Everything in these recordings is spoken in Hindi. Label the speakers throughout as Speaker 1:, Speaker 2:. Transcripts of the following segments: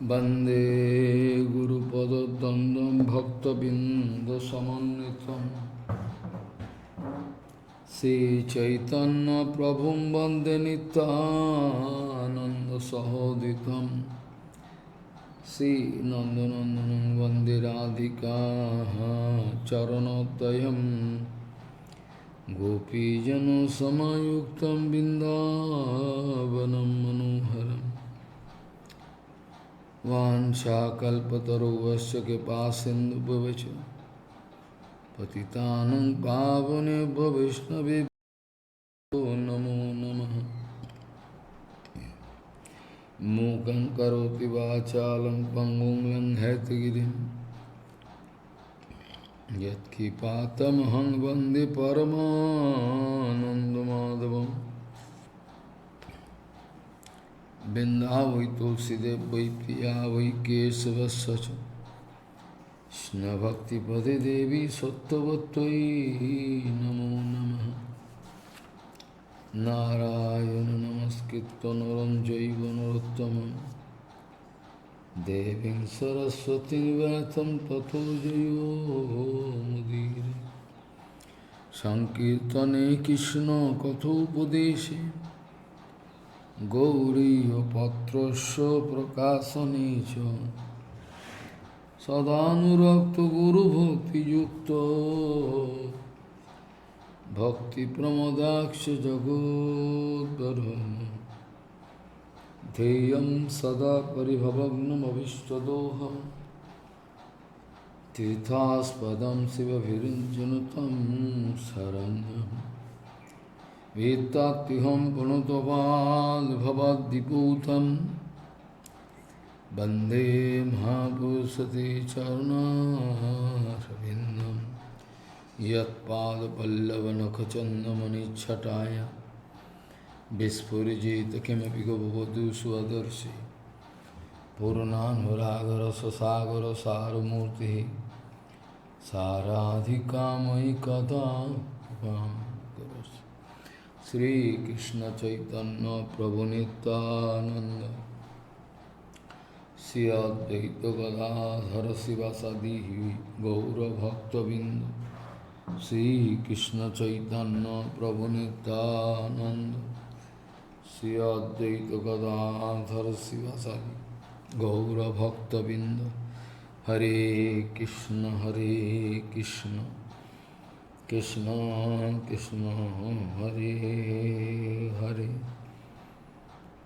Speaker 1: वंदे गुरुपदद्वन्द्वं भक्तबिन्दसमन्वितं श्रीचैतन्यप्रभुं वन्दे नित्यानन्दसहोदितं श्रीनन्दनन्दनं वन्दे राधिका चरणोदयं गोपीजनसमायुक्तं बिन्दावनं मनोहरम् वाञ्छाकल्पतरुश्च कृपासिन्धुभ्यश्च पतितानं पावनेभ्यो वैष्णवेभ्यो नमो नमः। मूकं करोति वाचालं पङ्गुं लङ्घयति यत्किपातमहं वन्दे परमानन्दमाधवम्। बिन्दावै तुलसीदेव वै पिया वै केशवस्य च कृष्णभक्तिपदे देवी सत्त्ववत्त्वयि नमो नमः। नारायण नमस्कृत्य नरं चैव नरोत्तमं देवीं सरस्वतीं व्यासं ततो जयो मुदीरये। संकीर्तने कृष्ण कथोपदेशे गौरीयपत्रस्य प्रकाशने च सदानुरक्तो गुरुभक्तियुक्तो भक्तिप्रमोदाक्ष जगोद्वरुन् ध्येयं सदा परिभवग्नमभिष्टदोहं तीर्थास्पदं शिवभिरिञ्जनुतं शरण्यम् वेत्तात्युहं प्रणतपाल्भवद्दिपूतं वन्दे महापुरुषते चरुणारविन्दं यत्पादपल्लवनखचन्दमनिच्छटाय विस्फुरिजित किमपि गववधू स्वदर्शि पूर्णानुरागरससागरसारमूर्तिः साराधिकामयि कदा श्री कृष्ण चैतन्य प्रभु नित्यानंद श्री अद्वैत गदाधर शिवासादि गौरभक्तबिंद श्री कृष्ण चैतन्य प्रभु नित्यानंद श्री अद्वैत गदाधर शिवासादि गौरभक्तबिंद। हरे कृष्ण कृष्ण कृष्ण हरे हरे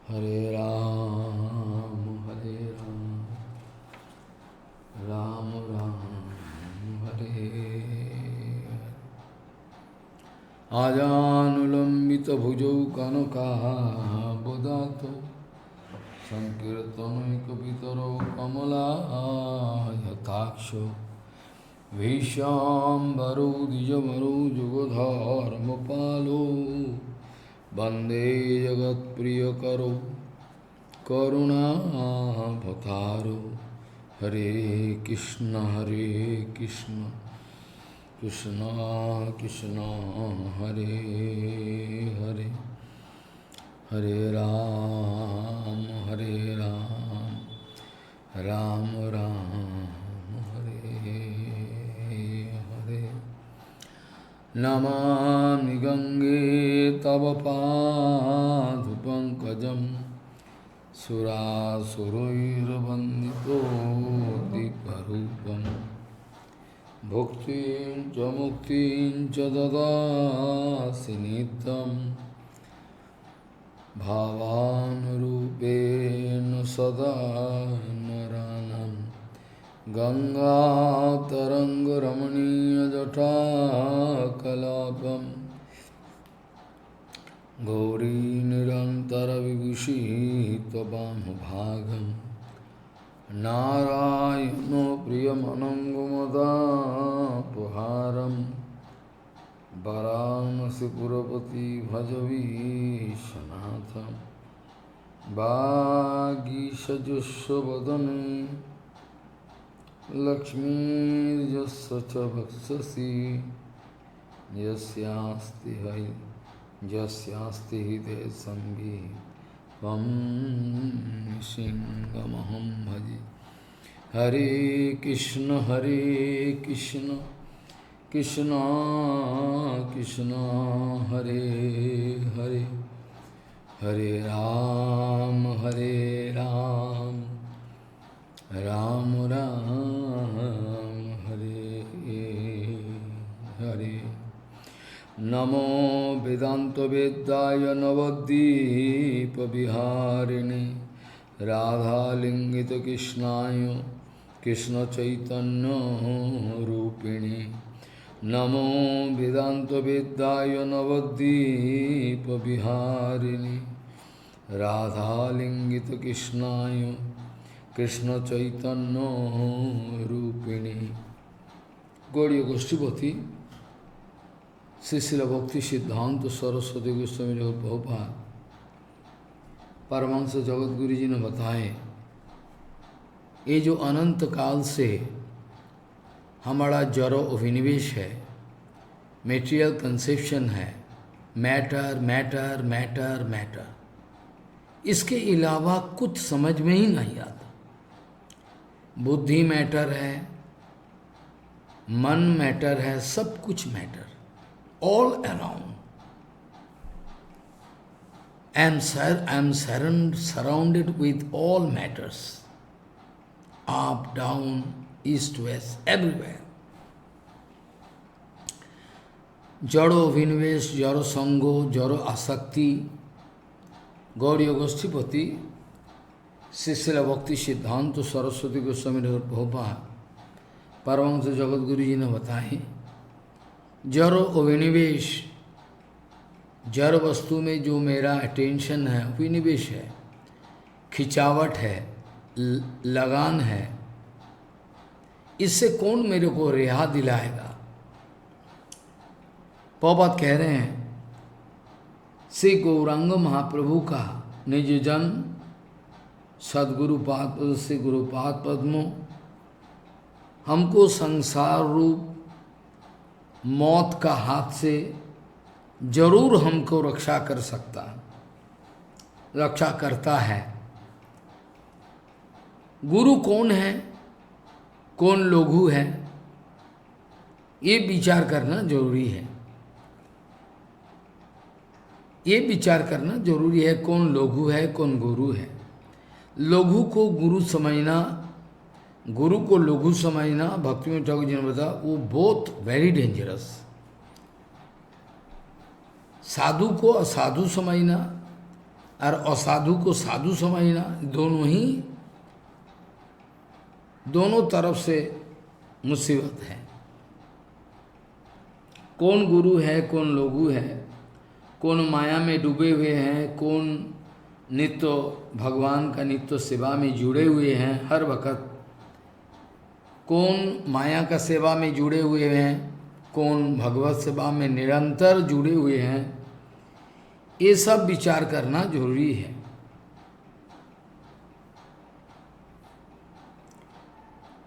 Speaker 1: हरे राम राम राम हरे हरे। आजानुलंबित भुजौ कनकाबदातो संकीर्तनैकपितरो कमलायताक्षो भीष्मांबरो द्विजवरो जुगधर्मपालो वन्दे जगत्प्रियकरो करुणावतारो। हरे कृष्ण कृष्ण कृष्ण हरे हरे हरे राम राम राम हरे हरे। नमामि गंगे तव पादपङ्कजं सुरासुरैर्वन्दितो दिव्यरूपं भुक्तिं च मुक्तिं च ददासि नित्यं भावानुरूपेण सदा नरानं। गंगातरङ्गरमणीयजटाकलापं गौरी निरन्तरविभूषितवामभागं नारायणो प्रियमनङ्गमदापहारं वाराणसीपुरपति भजवीशनाथं। वागीषजुष्वदने लक्ष्मीर्यस्य च वक्षसि यस्यास्ति हृदये संवित् त्वं सिंहमहं भजे। Hare Krishna Krishna Krishna Hare Hare Hare Ram Ram Ram Hare Hare Namo Vedanta Vedaya Navadvipa Viharini Radha Lingita Krishnaya Krishna Chaitanya Rupini Namo Vedanta Vedaya Navadvipa Viharini Radha Lingita Krishnaya Krishna Chaitanya Rupini Gauriya Goshtipati Srila Bhakti Siddhanta Saraswati Goswami Prabhupada Paramhans Jagat Guru जी ने बताए, ये जो अनंत काल से हमारा जड़ो अभिनिवेश है, मेटेरियल कंसेप्शन है, मैटर मैटर मैटर मैटर, इसके अलावा कुछ समझ में ही नहीं आता। बुद्धि मैटर है, मन मैटर है, सब कुछ matter, all around. I am surrounded with all matters, up, down, east, west, everywhere. Jaro Vinvesh, Jaro Sango, Jaro Asakti, Gauriya Goshtipati, Srila Bhakti Siddhanta Saraswati Goswami Prabhupada, Paramahansa Jagat Guru Ji ने बताए, Jaro Vinvesh, जड़ वस्तु में जो मेरा अटेंशन है, विनिवेश है, खिंचावट है, लगान है, इससे कौन मेरे को रिहा दिलाएगा? प्रभुपाद कह रहे हैं, श्री गौरांग महाप्रभु का निज जन सदगुरुपाद श्री गुरुपाद पद्मों हमको संसार रूप मौत का हाथ से जरूर हमको रक्षा कर सकता, रक्षा करता है। गुरु कौन है, कौन लघु है, ये विचार करना जरूरी है। ये विचार करना जरूरी है, कौन लघु है, कौन गुरु है। लघु को गुरु समझना, गुरु को लघु समझना, भक्ति ठाकुर जी ने बताया, वो बहुत वेरी डेंजरस। साधु को असाधु समझना और असाधु को साधु समझना, दोनों तरफ से मुसीबत है। कौन गुरु है, कौन लघु है, कौन माया में डूबे हुए हैं, कौन नित्य भगवान का नित्य सेवा में जुड़े हुए हैं हर वक्त, कौन माया का सेवा में जुड़े हुए हैं, कौन भगवत सेवा में निरंतर जुड़े हुए हैं, ये सब विचार करना जरूरी है।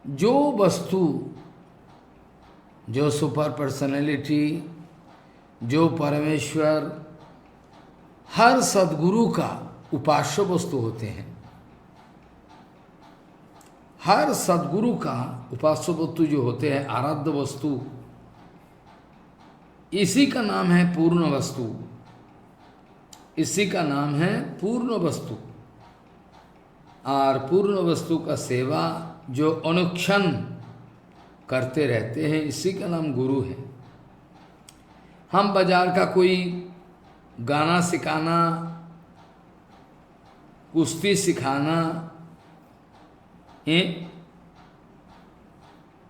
Speaker 1: जो वस्तु, जो सुपर पर्सनैलिटी, जो परमेश्वर, हर सद्गुरु का उपास्य वस्तु होते हैं। हर सद्गुरु का उपास्य वस्तु जो होते हैं, आराध्य वस्तु, इसी का नाम है पूर्ण वस्तु, इसी का नाम है पूर्ण वस्तु। और पूर्ण वस्तु का सेवा जो अनुक्षण करते रहते हैं, इसी का नाम गुरु है। हम बाजार का कोई गाना सिखाना, कुश्ती सिखाना,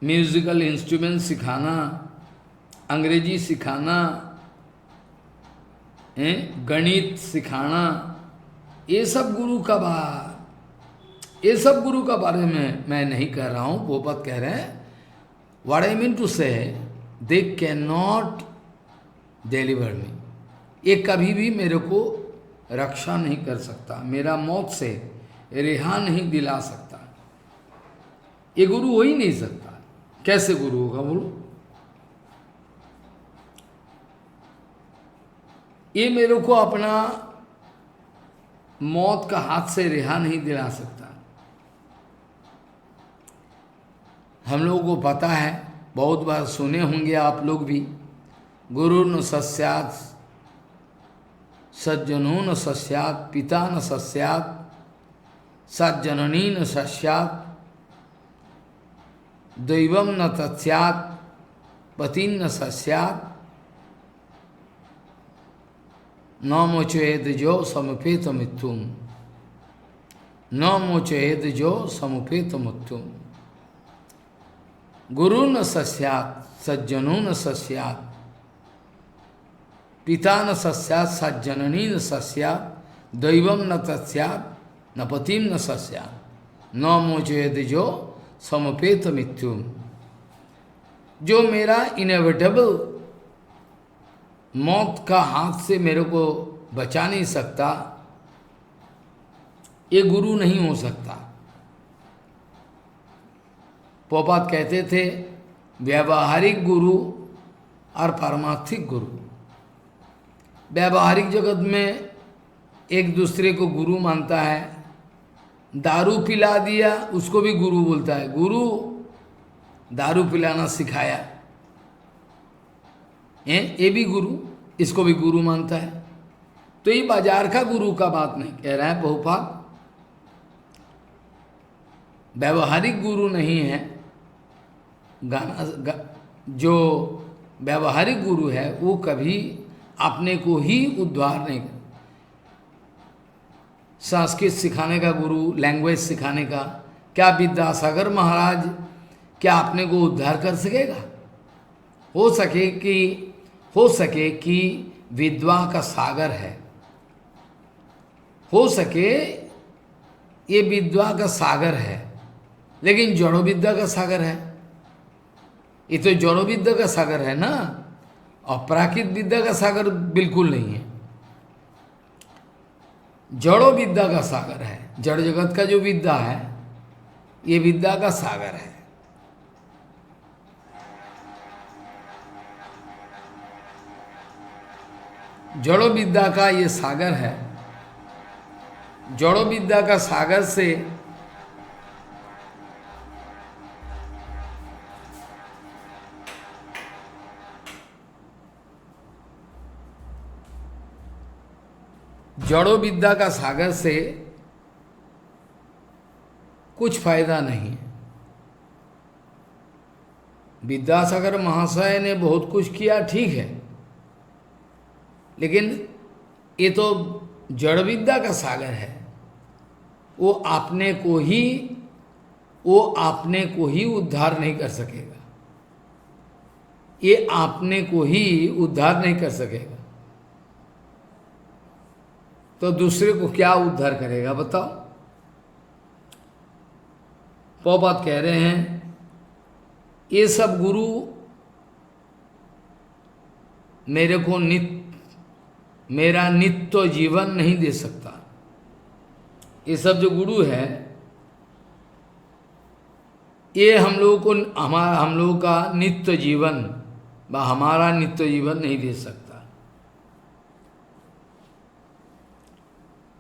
Speaker 1: म्यूजिकल इंस्ट्रूमेंट सिखाना, अंग्रेजी सिखाना, गणित सिखाना, ये सब गुरु का बारे में मैं नहीं कह रहा हूँ। प्रभुपाद कह रहे हैं, व्हाट आई मीन टू से, दे कैन नॉट डिलीवर मी, ये कभी भी मेरे को रक्षा नहीं कर सकता, मेरा मौत से रिहा नहीं दिला सकता। ये गुरु हो ही नहीं सकता। कैसे गुरु होगा बोलो? ये मेरे को अपना मौत का हाथ से रिहा नहीं दिला सकता। हम लोगों को पता है, बहुत बार सुने होंगे आप लोग भी, गुरु न सस्यात् सज्जनो न सस्यात्, पिता न सस्यात् सज्जननी न सस्यात्, दैवम न तस्यात् पतिं न सस्यात्, न मोचयेत जो समुपेत मृत्युम, न मोचयेत जो समुपेत मृत्युम। गुरु न सस्यात् सज्जनो न सस्यात्, पिता न सस्यात् सज्जननी न सस्यात्, दैवम न तस्यात् न पतिं न सस्यात्, न मोचयेत जो समुपेत मृत्युम। जो मेरा इनएविटेबल मौत का हाथ से मेरे को बचा नहीं सकता, ये गुरु नहीं हो सकता। पोपात कहते थे व्यावहारिक गुरु और पारमार्थिक गुरु। व्यावहारिक जगत में एक दूसरे को गुरु मानता है, दारू पिला दिया उसको भी गुरु बोलता है, गुरु दारू पिलाना सिखाया, ये भी गुरु, इसको भी गुरु मानता है। तो ये बाजार का गुरु का बात नहीं कह रहा है बहुपात। व्यावहारिक गुरु नहीं है, जो व्यावहारिक गुरु है वो कभी अपने को ही उद्धार नहीं कर। संस्कृत सिखाने का गुरु, लैंग्वेज सिखाने का, क्या विद्यासागर महाराज क्या अपने को उद्धार कर सकेगा? हो सके कि विद्वा का सागर है, हो सके ये विद्वा का सागर है, लेकिन जड़ो विद्या का सागर है। ये तो जड़ो विद्या का सागर है ना, और प्राकृत विद्या का सागर बिल्कुल नहीं है। जड़ो विद्या का सागर है, जड़ जगत का जो विद्या है ये विद्या का सागर है। जड़ो विद्या का ये सागर है। जड़ो विद्या का सागर से जड़ो विद्या का सागर से कुछ फायदा नहीं। विद्यासागर महाशय ने बहुत कुछ किया, ठीक है, लेकिन ये तो जड़ विद्या का सागर है। वो आपने को ही उद्धार नहीं कर सकेगा, ये आपने को ही उद्धार नहीं कर सकेगा, तो दूसरे को क्या उद्धार करेगा बताओ? पोपात कह रहे हैं ये सब गुरु मेरे को मेरा नित्य जीवन नहीं दे सकता। ये सब जो गुरु है ये हम लोगों का नित्य जीवन व हमारा नित्य जीवन नहीं दे सकता।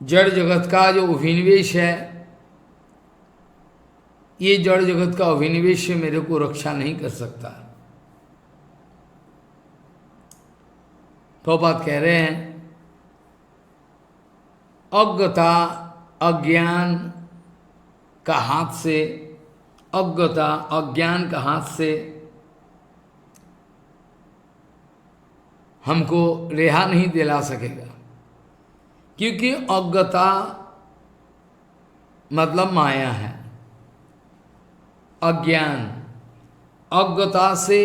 Speaker 1: जड़ जगत का जो अभिनिवेश है, ये जड़ जगत का अभिनिवेश से मेरे को रक्षा नहीं कर सकता। तो बात कह रहे हैं अज्ञता अज्ञान का हाथ से, अज्ञता अज्ञान का हाथ से हमको रेहा नहीं दिला सकेगा, क्योंकि अज्ञता मतलब माया है। अज्ञान, अज्ञता से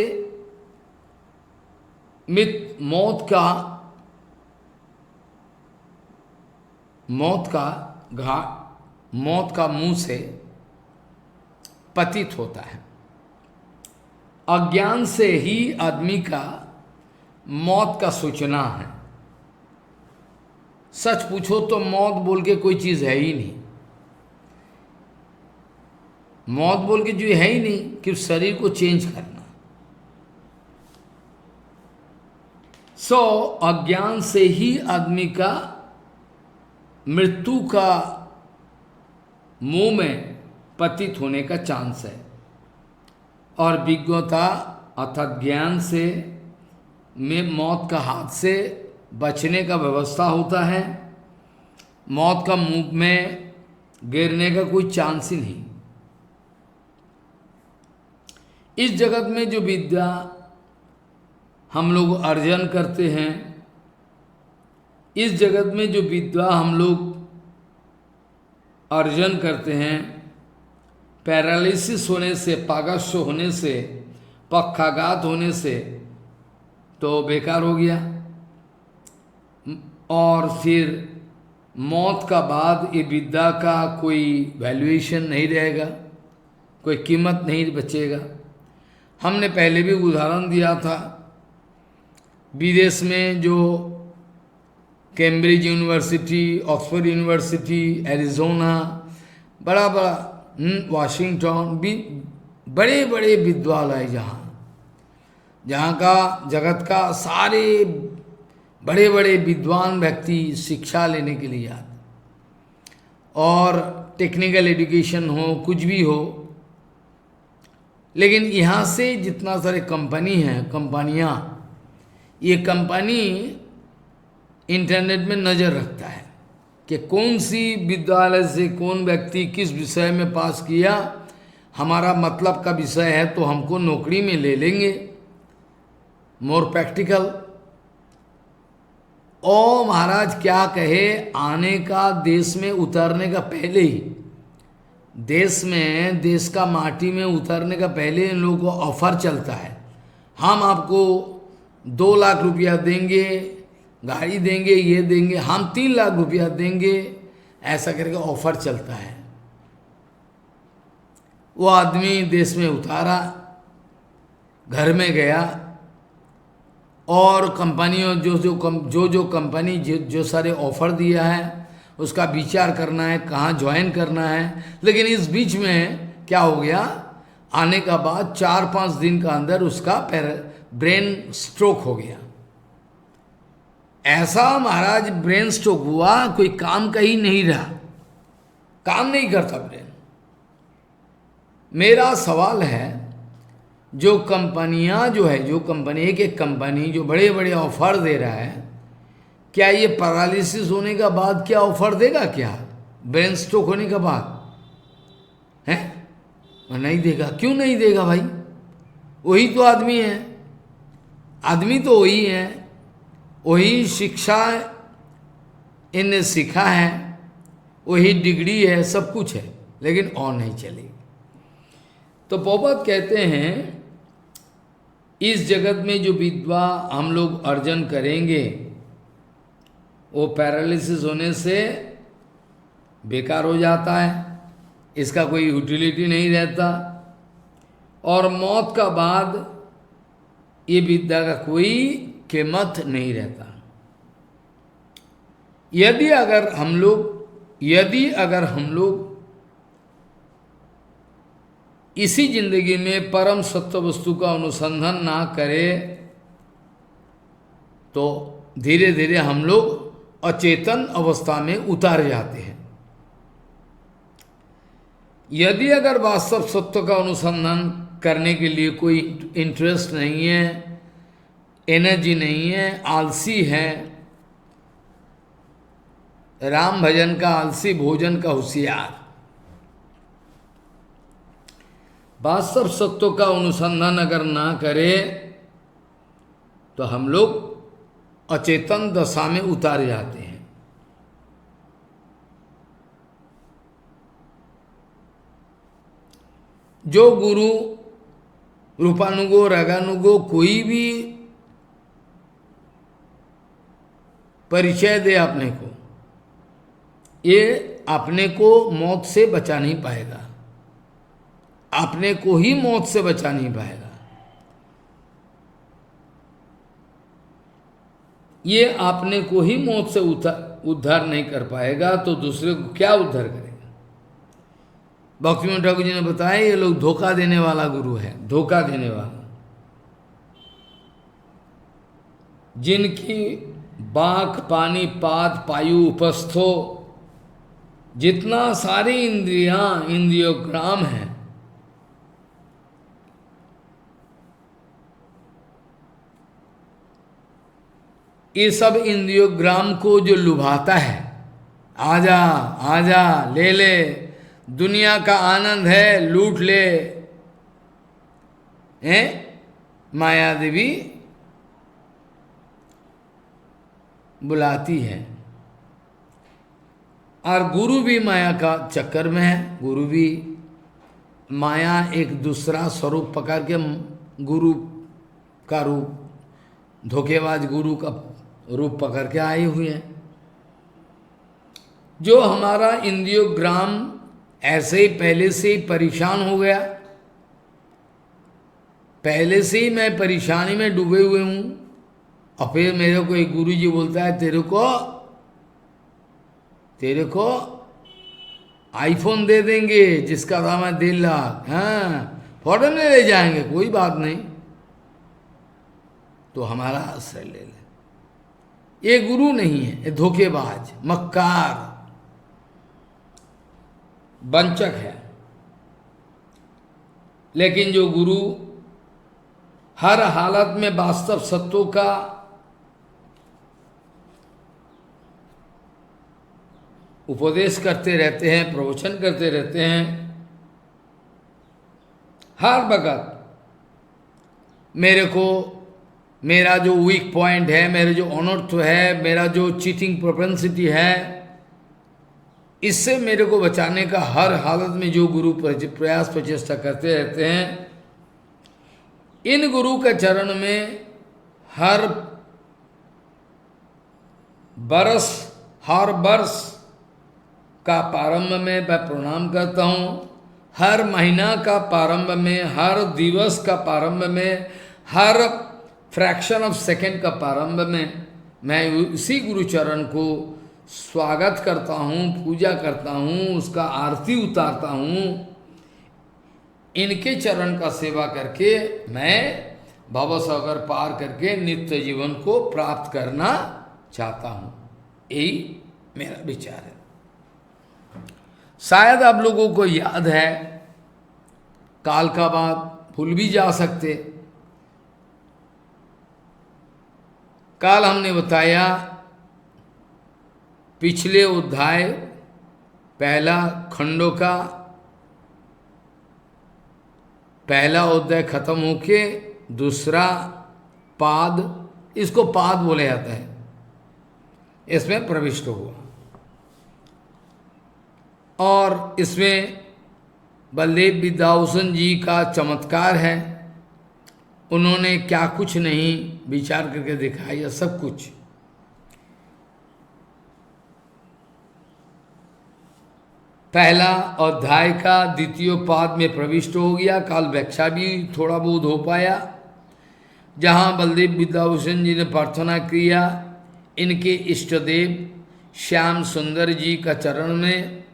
Speaker 1: मौत का मुंह से पतित होता है। अज्ञान से ही आदमी का मौत का सूचना है। सच पूछो तो मौत बोल के कोई चीज है ही नहीं। मौत बोल के जो है ही नहीं कि शरीर को चेंज करना। अज्ञान से ही आदमी का मृत्यु का मुंह में पतित होने का चांस है। और विज्ञता अर्थात ज्ञान से में मौत का हाथ से बचने का व्यवस्था होता है। मौत का मुंह में गिरने का कोई चांस ही नहीं। इस जगत में जो विद्या हम लोग अर्जन करते हैं, इस जगत में जो विद्या हम लोग अर्जन करते हैं, पैरालिसिस होने से, पागस्य होने से, पक्षाघात होने से तो बेकार हो गया। और फिर मौत का बाद ये विद्या का कोई वैल्यूएशन नहीं रहेगा, कोई कीमत नहीं बचेगा। हमने पहले भी उदाहरण दिया था, विदेश में जो Cambridge university, Oxford university, Arizona, बड़ा बड़ा वाशिंगटन भी बड़े बड़े विद्यालय, जहाँ का जगत का सारे बड़े बड़े विद्वान व्यक्ति शिक्षा लेने के लिए आते, और टेक्निकल एजुकेशन हो, कुछ भी हो। लेकिन यहाँ से जितना सारे कंपनी हैं, कंपनियाँ, ये कंपनी इंटरनेट में नज़र रखता है कि कौन सी विद्यालय से कौन व्यक्ति किस विषय में पास किया, हमारा मतलब का विषय है तो हमको नौकरी में ले लेंगे, मोर प्रैक्टिकल। ओ महाराज क्या कहे, आने का देश में उतरने का पहले ही, देश में, देश का माटी में उतरने का पहले इन लोगों को ऑफर चलता है, हम आपको 2 लाख रुपया देंगे, गाड़ी देंगे, ये देंगे, हम 3 लाख रुपया देंगे, ऐसा करके ऑफर चलता है। वो आदमी देश में उतारा, घर में गया, और कंपनियों जो कंपनी जो सारे ऑफर दिया है उसका विचार करना है, कहाँ ज्वाइन करना है। लेकिन इस बीच में क्या हो गया, आने का बाद 4-5 दिन का अंदर उसका ब्रेन स्ट्रोक हो गया। ऐसा महाराज ब्रेन स्ट्रोक हुआ, कोई काम का ही नहीं रहा, काम नहीं करता ब्रेन। मेरा सवाल है, जो कंपनियां जो है, जो कंपनी, एक कंपनी जो बड़े बड़े ऑफर दे रहा है, क्या ये पैरालिसिस होने का बाद क्या ऑफर देगा क्या, ब्रेन स्ट्रोक होने के बाद है? नहीं देगा। क्यों नहीं देगा भाई? वही तो आदमी है, आदमी तो वही है, वही शिक्षा इनने सीखा है, वही डिग्री है, सब कुछ है, लेकिन और नहीं चलेगी। तो प्रभुपाद कहते हैं, इस जगत में जो विद्या हम लोग अर्जन करेंगे वो पैरालिसिस होने से बेकार हो जाता है, इसका कोई यूटिलिटी नहीं रहता, और मौत का बाद ये विद्या का कोई कीमत नहीं रहता। यदि अगर हम लोग इसी जिंदगी में परम सत्य वस्तु का अनुसंधान ना करें तो धीरे धीरे हम लोग अचेतन अवस्था में उतार जाते हैं। यदि अगर वास्तव सत्य का अनुसंधान करने के लिए कोई इंटरेस्ट नहीं है, एनर्जी नहीं है, आलसी है, राम भजन का आलसी, भोजन का होशियार, वास्तव सत्यों का अनुसंधान अगर ना करे तो हम लोग अचेतन दशा में उतार जाते हैं। जो गुरु रूपानुगो, रागानुगो कोई भी परिचय दे अपने को, ये अपने को मौत से बचा नहीं पाएगा, अपने को ही मौत से बचा नहीं पाएगा। ये अपने को ही मौत से उद्धार नहीं कर पाएगा तो दूसरे को क्या उद्धार करेगा? भक्तिविनोद ठाकुर जी ने बताया, ये लोग धोखा देने वाला गुरु है, धोखा देने वाला, जिनकी बाक, पानी, पाद, पायु, उपस्थो, जितना सारी इंद्रियोग्राम है, ये सब इंद्रियोग्राम को जो लुभाता है, आजा आजा ले ले, दुनिया का आनंद है लूट ले, हैं माया देवी बुलाती है। और गुरु भी माया का चक्कर में है, गुरु भी माया एक दूसरा स्वरूप पकड़ के गुरु का रूप, धोखेबाज गुरु का रूप पकड़ के आई हुई है। जो हमारा इंद्रियोग्राम ऐसे ही पहले से ही परेशान हो गया, पहले से ही मैं परेशानी में डूबे हुए हूं, और फिर मेरे को एक गुरु जी बोलता है तेरे को आईफोन दे देंगे जिसका दाम है 1.5 लाख, हाँ फौरन में ले जाएंगे, कोई बात नहीं, तो हमारा आश्रय ले ले। ये गुरु नहीं है, ये धोखेबाज मक्कार वंचक है। लेकिन जो गुरु हर हालत में वास्तव सत्यों का उपदेश करते रहते हैं, प्रवचन करते रहते हैं, हर वक्त मेरे को मेरा जो वीक पॉइंट है, मेरे जो अनर्थ है, मेरा जो चीटिंग प्रोपेंसिटी है, इससे मेरे को बचाने का हर हालत में जो गुरु प्रयास प्रचेष्टा करते रहते हैं, इन गुरु के चरण में हर वर्ष का प्रारंभ में मैं प्रणाम करता हूँ, हर महीना का प्रारंभ में, हर दिवस का प्रारंभ में, हर फ्रैक्शन ऑफ सेकंड का प्रारंभ में मैं उसी गुरुचरण को स्वागत करता हूँ, पूजा करता हूँ, उसका आरती उतारता हूँ। इनके चरण का सेवा करके मैं भवसागर पार करके नित्य जीवन को प्राप्त करना चाहता हूँ। यही मेरा विचार है। शायद आप लोगों को याद है, काल का बात भूल भी जा सकते। काल हमने बताया पिछले अध्याय पहला खंडों का पहला अध्याय खत्म होके दूसरा पाद, इसको पाद बोला जाता है, इसमें प्रविष्ट हुआ। और इसमें बलदेव विद्याभूषण जी का चमत्कार है। उन्होंने क्या कुछ नहीं विचार करके दिखाया, सब कुछ। पहला अध्याय का द्वितीय पाद में प्रविष्ट हो गया। काल व्याख्या भी थोड़ा बहुत हो पाया, जहाँ बलदेव विद्याभूषण जी ने प्रार्थना किया इनके इष्टदेव श्याम सुंदर जी का चरण में,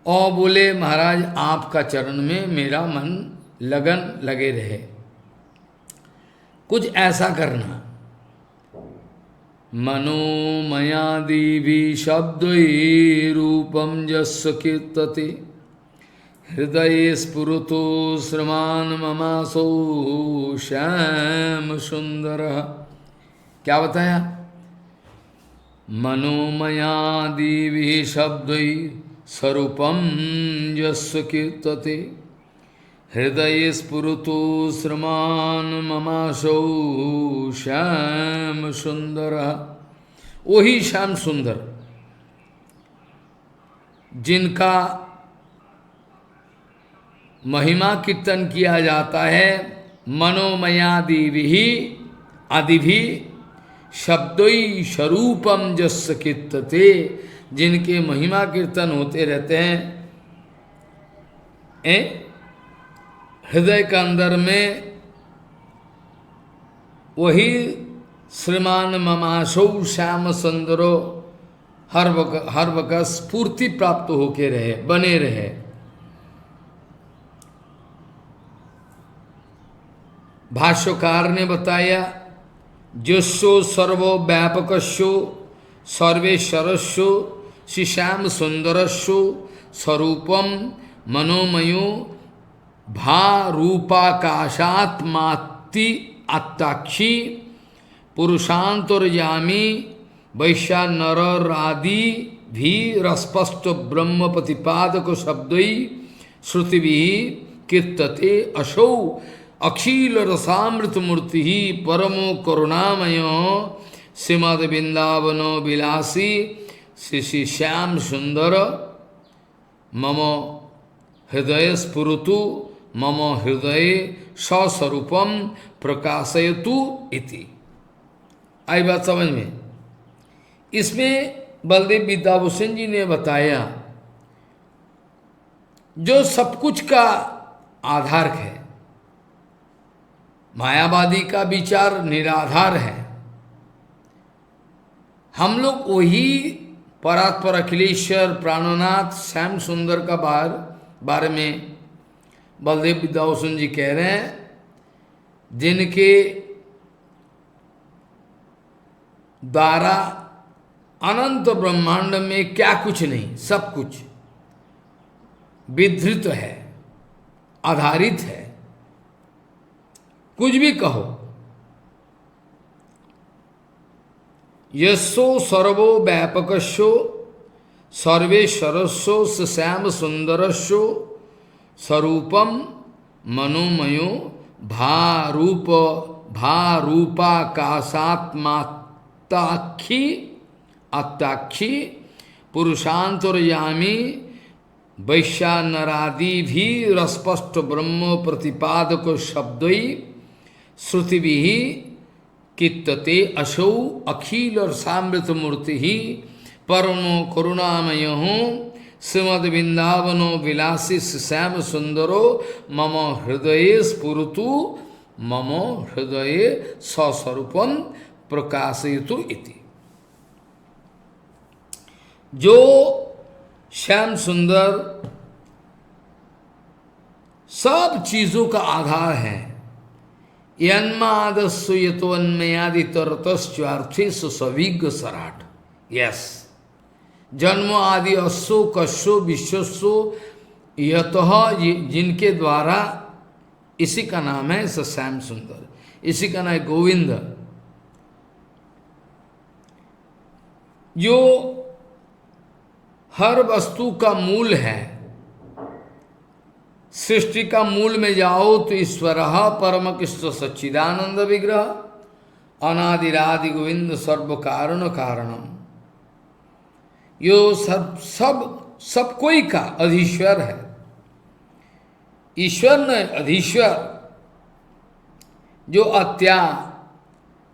Speaker 1: और बोले महाराज आपका चरण में मेरा मन लगन लगे रहे, कुछ ऐसा करना। मनोमयादिभि शब्दै रूपम जस्य कीर्तते हृदय स्फुरतो श्रमान ममासो श्याम सुंदर। क्या बताया? मनोमयादिभि शब्दै स्वरूपम यस्य कीर्तते हृदय स्फुरतो श्रमान ममासो श्याम सुंदर। वही श्याम सुंदर जिनका महिमा कीर्तन किया जाता है। मनोमयादिभि आदिभि शब्दों स्वरूपम जस्य कीर्तते, जिनके महिमा कीर्तन होते रहते हैं हृदय के अंदर में, वही श्रीमान ममासौ श्याम सुंदरो हर वक्त स्फूर्ति प्राप्त होके रहे, बने रहे। भाष्यकार ने बताया जस्यो सर्वो व्यापकस्यो सर्वेश्वरस्यो श्री श्याम सुंदरस्यो स्वरूपम मनोमयो भा रूपाकाशात्माति आत्ताक्षी पुरुषांतरयामी वैश्या नर आदि भी रस्पष्ट ब्रह्म प्रतिपादक शब्दई श्रुति भी कीर्तते असौ अखिल रसामृत मूर्ति ही परमो करुणामय श्रीमद वृंदावनो विलासी श्री श्री श्याम सुंदर मम हृदय स्फुरतु मम हृदय स्वस्वरूपम प्रकाशयतु इति। आई बात समझ में? इसमें बलदेव विद्याभूषण जी ने बताया जो सब कुछ का आधार है, मायावादी का विचार निराधार है। हम लोग वही परात्पर अखिलेश्वर प्राणनाथ श्याम सुंदर का बारे में बलदेव विद्याभूषण जी कह रहे हैं, जिनके द्वारा अनंत ब्रह्मांड में क्या कुछ नहीं, सब कुछ विधृत है, आधारित है। कुछ भी कहो, यस्सो सर्वो व्यापकस्यो सर्वेश्वरस्यो श्याम सुंदरस्यो स्वरूपम मनोमयो भारूपाकाशात्मात्ताक्षी अत्ताक्षी पुरुषांतरयामी वैश्यानरादि भी रस्पष्ट ब्रह्म प्रतिपादक शब्दई श्रुति भी कीर्तते असौ अखिल और सामृत मूर्ति ही परमो करुणामय हूँ श्रीमद वृंदावनो विलासी श्याम सुंदरो मम हृदय स्फुरतु मम हृदय स्वस्वरूपम प्रकाशयतु इति। जो श्याम सुंदर सब चीजों का आधार है, यन्मादस्सु यतोन्मयादि तरतश्चार्थेषु सविज्ञ सराट। यस, जन्म आदि अश्सु कश्यो विश्वस्सु यतः, जिनके द्वारा, इसी का नाम है श्याम सुंदर, इसी का नाम है गोविंद। जो हर वस्तु का मूल है, सृष्टि का मूल में जाओ तो ईश्वर परम कृष्ण सच्चिदानंद विग्रह अनादिरादि गोविंद सर्व कारण कारणम। यो सब कोई का अधीश्वर है, ईश्वर न अधीश्वर, जो अत्या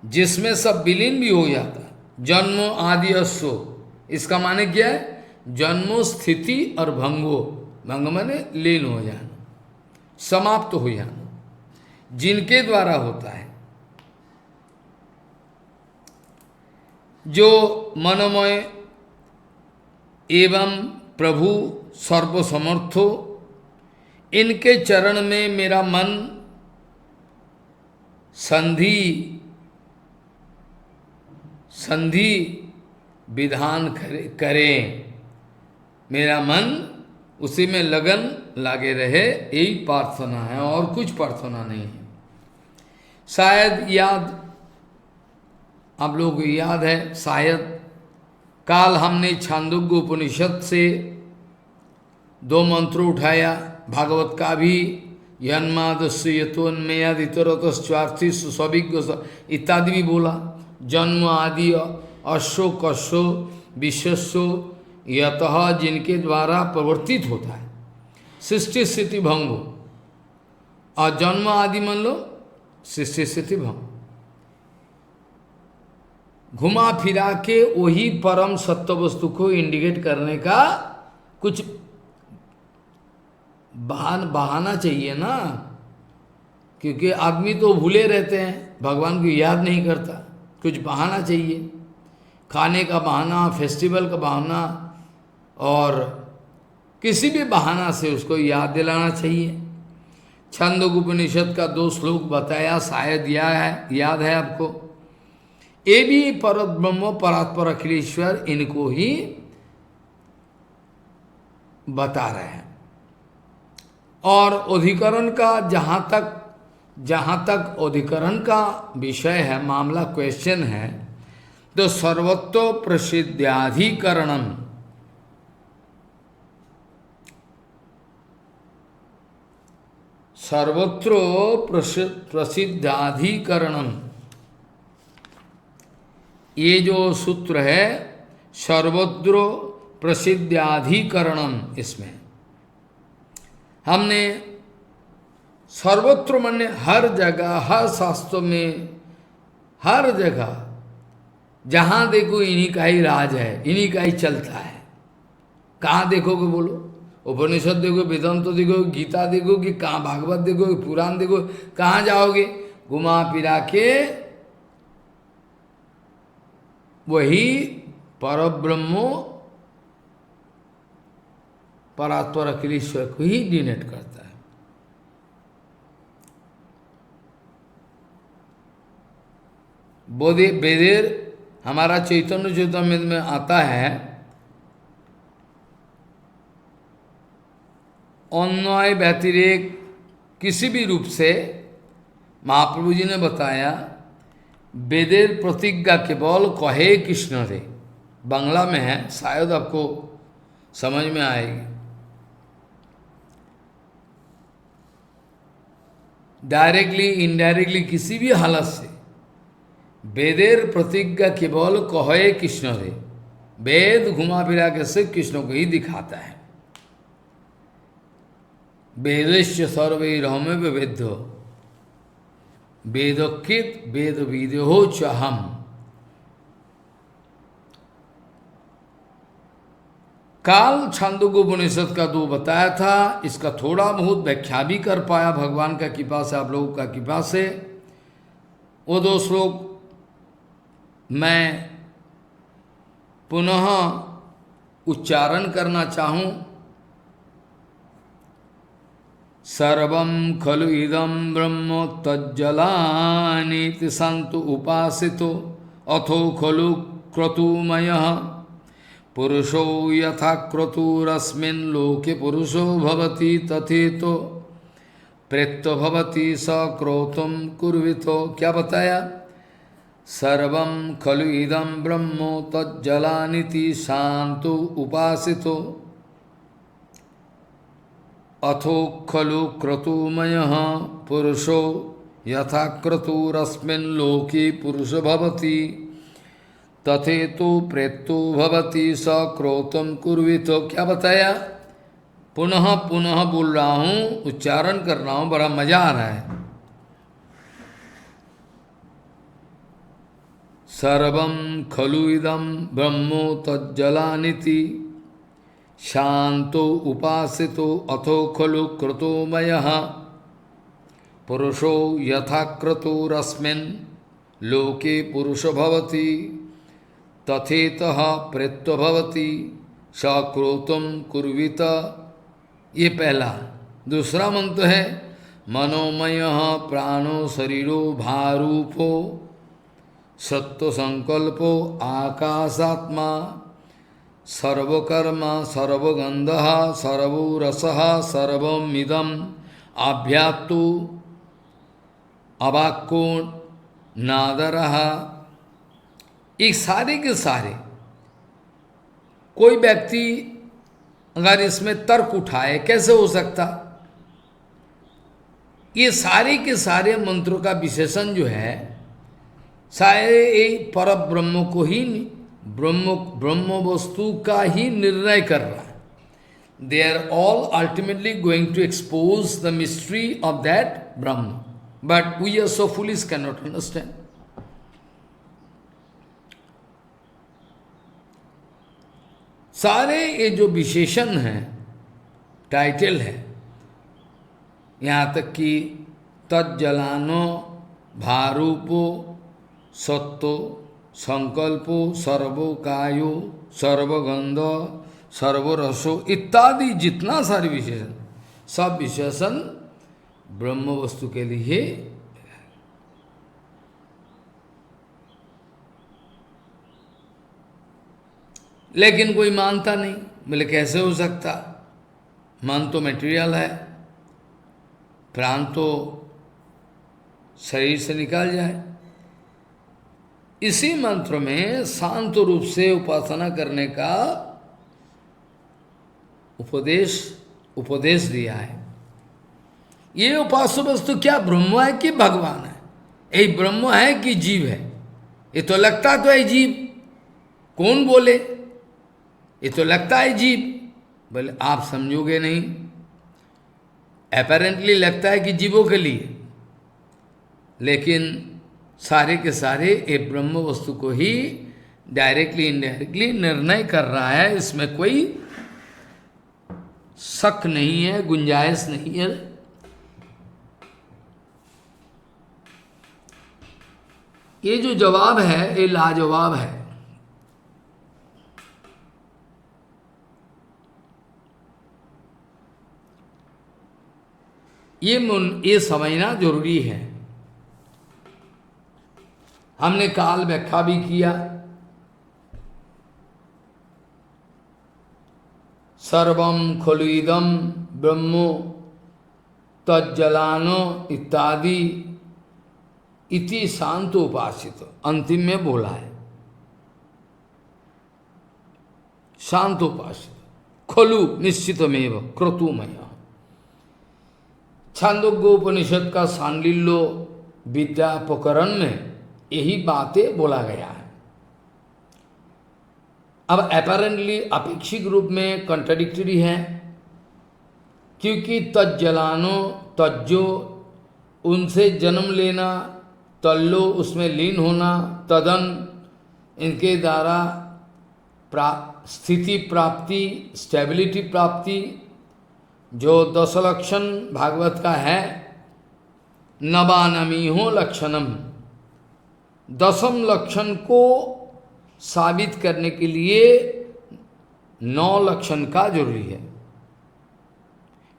Speaker 1: जिसमें सब विलीन भी हो जाता। जन्मो आदि अस्सो, इसका माने क्या है? जन्मो स्थिति और भंगो, भंग माने लीन हो जाना, समाप्त हो जाना, जिनके द्वारा होता है। जो मनोमय एवं प्रभु सर्वसमर्थो, इनके चरण में मेरा मन संधि विधान करे, मेरा मन उसी में लगन लागे रहे, यही प्रार्थना है और कुछ प्रार्थना नहीं है। शायद याद, आप लोगों को याद है, शायद काल हमने छांदोग्य उपनिषद से 2 मंत्र उठाया, भागवत का भी, यन्मादस्सु यतोन्मयादितरतश्चार्थेषु सविज्ञ इत्यादि भी बोला। जन्म आदि अश्व कश्व विश्वस्व यतः, जिनके द्वारा प्रवर्तित होता है सृष्टि स्थिति भंगो, और जन्म आदि मान लो सृष्टि स्थिति भंग, घुमा फिरा के वही परम सत्य वस्तु को इंडिकेट करने का कुछ बहाना चाहिए ना, क्योंकि आदमी तो भूले रहते हैं, भगवान को याद नहीं करता, कुछ बहाना चाहिए। खाने का बहाना, फेस्टिवल का बहाना, और किसी भी बहाना से उसको याद दिलाना चाहिए। छंदोग्य उपनिषद का 2 श्लोक बताया, शायद याद है आपको। ये भी परत ब्रह्म परात्पर अखिलेश्वर, इनको ही बता रहे हैं। और अधिकरण का जहाँ तक जहाँ तक अधिकरण का विषय है, मामला क्वेश्चन है, तो सर्वतो प्रसिद्धाधिकरणम, सर्वत्र प्रसिद्धाधिकरणम, ये जो सूत्र है सर्वत्र प्रसिद्धाधिकरणम, इसमें हमने सर्वत्र माने हर जगह, हर शास्त्र में, हर जगह जहाँ देखो इन्हीं का ही राज है, इन्हीं का ही चलता है। कहाँ देखोगे बोलो? उपनिषद देखो, वेदांत देखो, गीता देखो, कि कहाँ भागवत देखो, पुराण देखो, कहाँ जाओगे? घुमा फिरा के वही परब्रह्मो परात्पर अखिलेश्वर को ही डिनेट करता है। बोधे वेदेर, हमारा चैतन्य चैतन्य में आता है, अन्वय व्यतिरेक किसी भी रूप से महाप्रभु जी ने बताया, वेदेर प्रतिज्ञा केवल कहे कृष्ण रे, बांग्ला में है, शायद आपको समझ में आएगी। डायरेक्टली इनडायरेक्टली किसी भी हालत से वेदेर प्रतिज्ञा केवल कहे कृष्ण रे, वेद घुमा फिरा के सिर्फ कृष्ण को ही दिखाता है। वेदस्य सर्वैरहमे वेद्यो, वेदोक्त वेद विदो चाहम। काल छांदोग्योपनिषद का दो बताया था, इसका थोड़ा बहुत व्याख्या भी कर पाया भगवान का कृपा से, आप लोगों का कृपा से। वो दो श्लोक मैं पुनः उच्चारण करना चाहूं। सर्वं खलु इदं ब्रह्म तज्जलानीति सन्तु उपासितो अथो खलु क्रतुमयः पुरुषो यथा क्रतुरस्मिन् लोके पुरुषो भवति तथेतो प्रेत्यो भवति स क्रोतुं कुर्वितो। क्या बताया? सर्वं खलु इदं ब्रह्म तज्जलानीति सन्तु उपासितो अथो खलु क्रतुमयः पुरुषो यथा क्रतुरस्मिन् लोके पुरुषो भवति तथेतो प्रेतो भवति स क्रोतम कुर्वितो। क्या बताया? पुनः पुनः बोल रहा हूँ, उच्चारण कर रहा हूँ, बड़ा मजा आ रहा है। सर्वं खलु इदं ब्रह्मो तज्जलानीति शांतो उपासितो अथो खलु क्रतुमयः पुरुषो यथा क्रतुरस्मिन् लोके पुरुषो भवति तथेतः प्रेत्यो भवति स क्रोतुम कुर्वित। ये पहला। दूसरा मंत्र है मनोमय प्राणो शरीरो भारूपो सत्व संकल्पो आकाशात्मा सर्वकर्म सर्वगंध सर्वरस सर्वमिदम आभ्यात्तु अवाक्को नादरः। एक सारे के सारे कोई व्यक्ति अगर इसमें तर्क उठाए, कैसे हो सकता? ये सारे के सारे मंत्रों का विशेषण जो है, सारे एक पर ब्रह्म को ही, ब्रह्म वस्तु का ही निर्णय कर रहा है। They are all ultimately going to expose the mystery of that Brahman, but we are so foolish can not understand. सारे ये जो विशेषण हैं, टाइटल है, यहाँ तक कि तज्जलानो भारूपो सत्तो संकल्पो सर्वकायो सर्वगंध सर्वरसो इत्यादि जितना सारे विशेषण, सब विशेषण ब्रह्म वस्तु के लिए। लेकिन कोई मानता नहीं, बोले कैसे हो सकता? मन तो मटेरियल है, प्राण तो शरीर से निकल जाए। इसी मंत्र में शांत रूप से उपासना करने का उपदेश दिया है। ये उपास्य वस्तु क्या ब्रह्म है कि भगवान है? यही ब्रह्म है कि जीव है? ये तो लगता तो है जीव। कौन बोले? ये तो लगता है जीव। बोले आप समझोगे नहीं। अपेरेंटली लगता है कि जीवों के लिए, लेकिन सारे के सारे ये ब्रह्म वस्तु को ही डायरेक्टली इनडायरेक्टली निर्णय कर रहा है। इसमें कोई शक नहीं है, गुंजाइश नहीं है। ये जो जवाब है ये लाजवाब है। ये समझना जरूरी है। हमने काल व्याख्या भी किया। सर्वम खलु इदम ब्रह्मो तज्जलानो इत्यादि इति शांत उपासित, अंतिम में बोला है शांत उपासित खलु निश्चितमेव क्रतुमय। छांदोग्योपनिषद का सांडिल्य विद्या प्रकरण में यही बातें बोला गया है। अब अपेरेंटली अपेक्षिक रूप में कंट्राडिक्टरी है, क्योंकि तज्जलानो तज्जो उनसे जन्म लेना, तल्लो उसमें लीन होना, तदन इनके द्वारा स्थिति प्राप्ति, स्टेबिलिटी प्राप्ति, जो 10 लक्षण भागवत का है, नवानमी हो लक्षणम, 10म लक्षण को साबित करने के लिए 9 लक्षण का जरूरी है।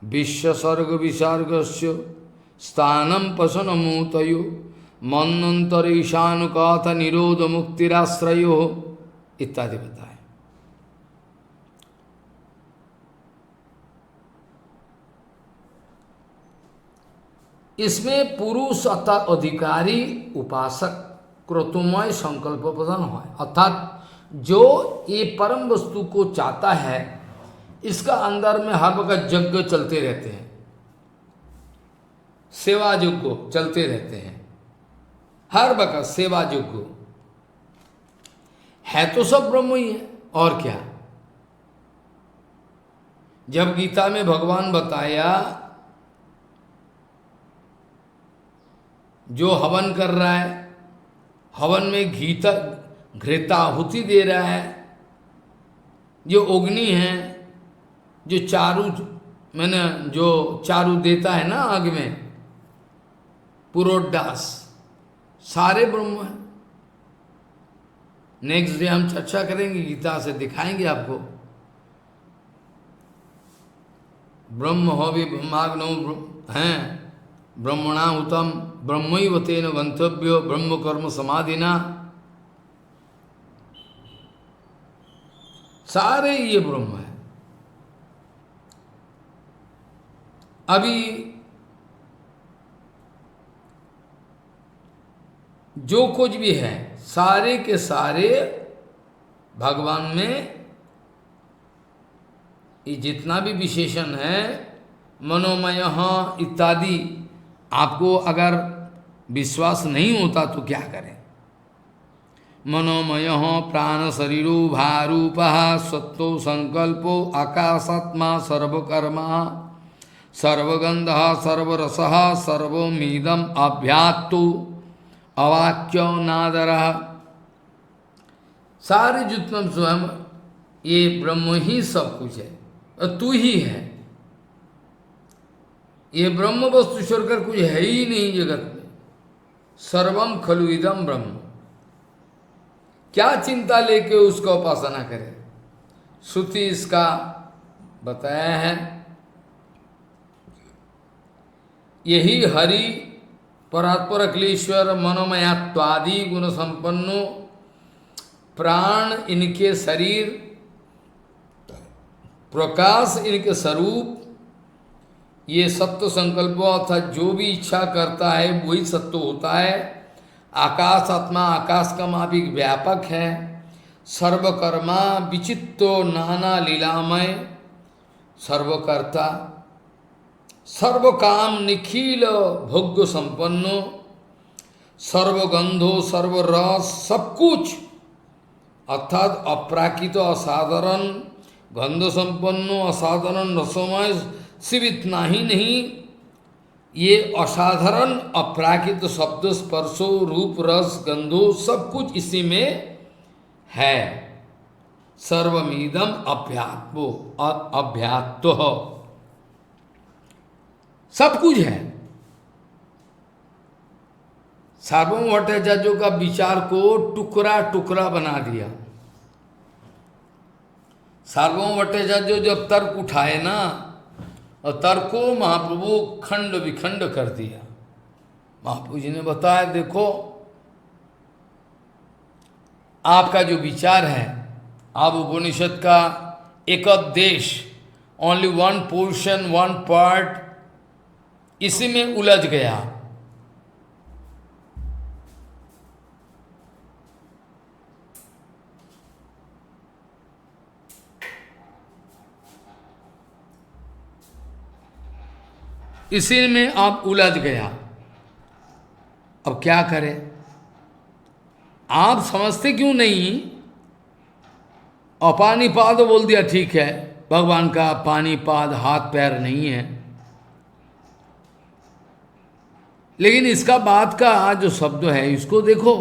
Speaker 1: विश्व सर्ग विसर्गस्य स्थानम पशनमूतयो मनंतर ईशानुकाथ निरोध मुक्तिराश्रयो इत्यादि बताए। इसमें पुरुष अर्थात अधिकारी उपासक क्रतुमय संकल्प प्रधान है, अर्थात जो ये परम वस्तु को चाहता है, इसका अंदर में हर वक्त यज्ञ चलते रहते हैं, सेवा यज्ञ चलते रहते हैं, हर वक्त सेवा यज्ञ है तो सब ब्रह्म ही है और क्या। जब गीता में भगवान बताया जो हवन कर रहा है, हवन में घृताहुति दे रहा है, जो अग्नि है, जो चारू मैंने जो चारू देता है ना आग में, पुरोडास, सारे ब्रह्म है। नेक्स्ट डे हम चर्चा करेंगे, गीता से दिखाएंगे आपको। ब्रह्म हो भी ब्रह्माग्नो हैं, ब्रह्मणा उत्तम ब्रह्मैव तेन गंतव्यो ब्रह्म कर्म समाधिना, सारे ये ब्रह्म है। अभी जो कुछ भी है सारे के सारे भगवान में, ये जितना भी विशेषण है मनोमय इत्यादि, आपको अगर विश्वास नहीं होता तो क्या करें। मनोमय प्राण शरीरो भारूप सत्तो संकल्पो आकाशात्मा सर्वकर्मा सर्वगंध सर्वरस सर्वमीदम अभ्यात्तु अवाक्यो नादर। सारे जितना स्वयं ये ब्रह्म ही सब कुछ है और तू ही है। ये ब्रह्म वस्तु छोड़कर कुछ है ही नहीं जगत में। सर्वम खलु इदम ब्रह्म, क्या चिंता लेके उसका उपासना करें। श्रुति इसका बताया है, यही हरि परात्पर अखिलेश्वर मनोमयात्वादि गुण संपन्नो प्राण इनके शरीर, प्रकाश इनके स्वरूप, ये सत्य संकल्प अर्थात जो भी इच्छा करता है वही सत्य होता है। आकाश आत्मा, आकाश का मापिक व्यापक है। सर्वकर्मा विचित्तो नाना लीलामय, सर्वकर्ता सर्वकाम निखिल भोग्य संपन्नो, सर्वगंधो सर्वरस सब कुछ अर्थात अप्राकृत असाधारण गंध संपन्नो असाधारण रसमय, सिर्फ इतना ही नहीं, ये असाधारण अप्राकृत शब्द स्पर्शो रूप रस गंधो सब कुछ इसी में है। सर्वमीदम अभ्यात्मो अभ्यात्तो, सब कुछ है। सार्वभौम भट्टाचार्य का विचार को टुकड़ा टुकड़ा बना दिया। सार्वभौम भट्टाचार्य जब तर्क उठाए ना, और तर्क को महाप्रभु खंड विखंड कर दिया। महाप्रभु जी ने बताया, देखो आपका जो विचार है, आप उपनिषद का एक देश, only one portion one part, इसी में उलझ गया। इसी में आप उलझ गया। अब क्या करें? आप समझते क्यों नहीं? अपानिपाद बोल दिया, ठीक है, भगवान का पानीपाद हाथ पैर नहीं है, लेकिन इसका बाद का जो शब्द है इसको देखो।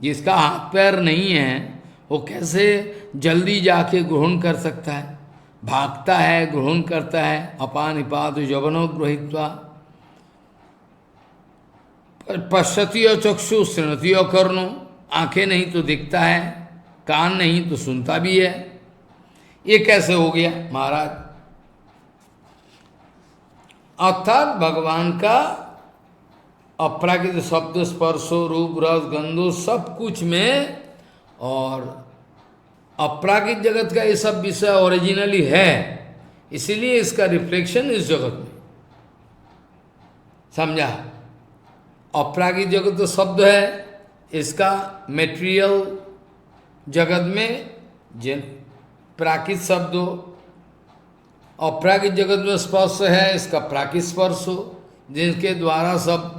Speaker 1: जिसका हाथ पैर नहीं है वो कैसे जल्दी जाके ग्रहण कर सकता है? भागता है, ग्रहण करता है। अपानिपाद जवनो गृहीत्वा पश्यति चक्षु शृणति कर्णो, आंखें नहीं तो दिखता है, कान नहीं तो सुनता भी है। ये कैसे हो गया महाराज? अर्थात भगवान का अपराकृत शब्द स्पर्शो रूप रस गंधो सब कुछ में, और अपराकृत जगत का ये सब विषय ओरिजिनली है, इसीलिए इसका रिफ्लेक्शन इस जगत में। समझा? अपराकृत जगत तो शब्द है, इसका मेटेरियल जगत में जिन प्राकृत शब्द हो, अपराकृत जगत में स्पर्श है, इसका प्राकृत स्पर्श हो, जिनके द्वारा सब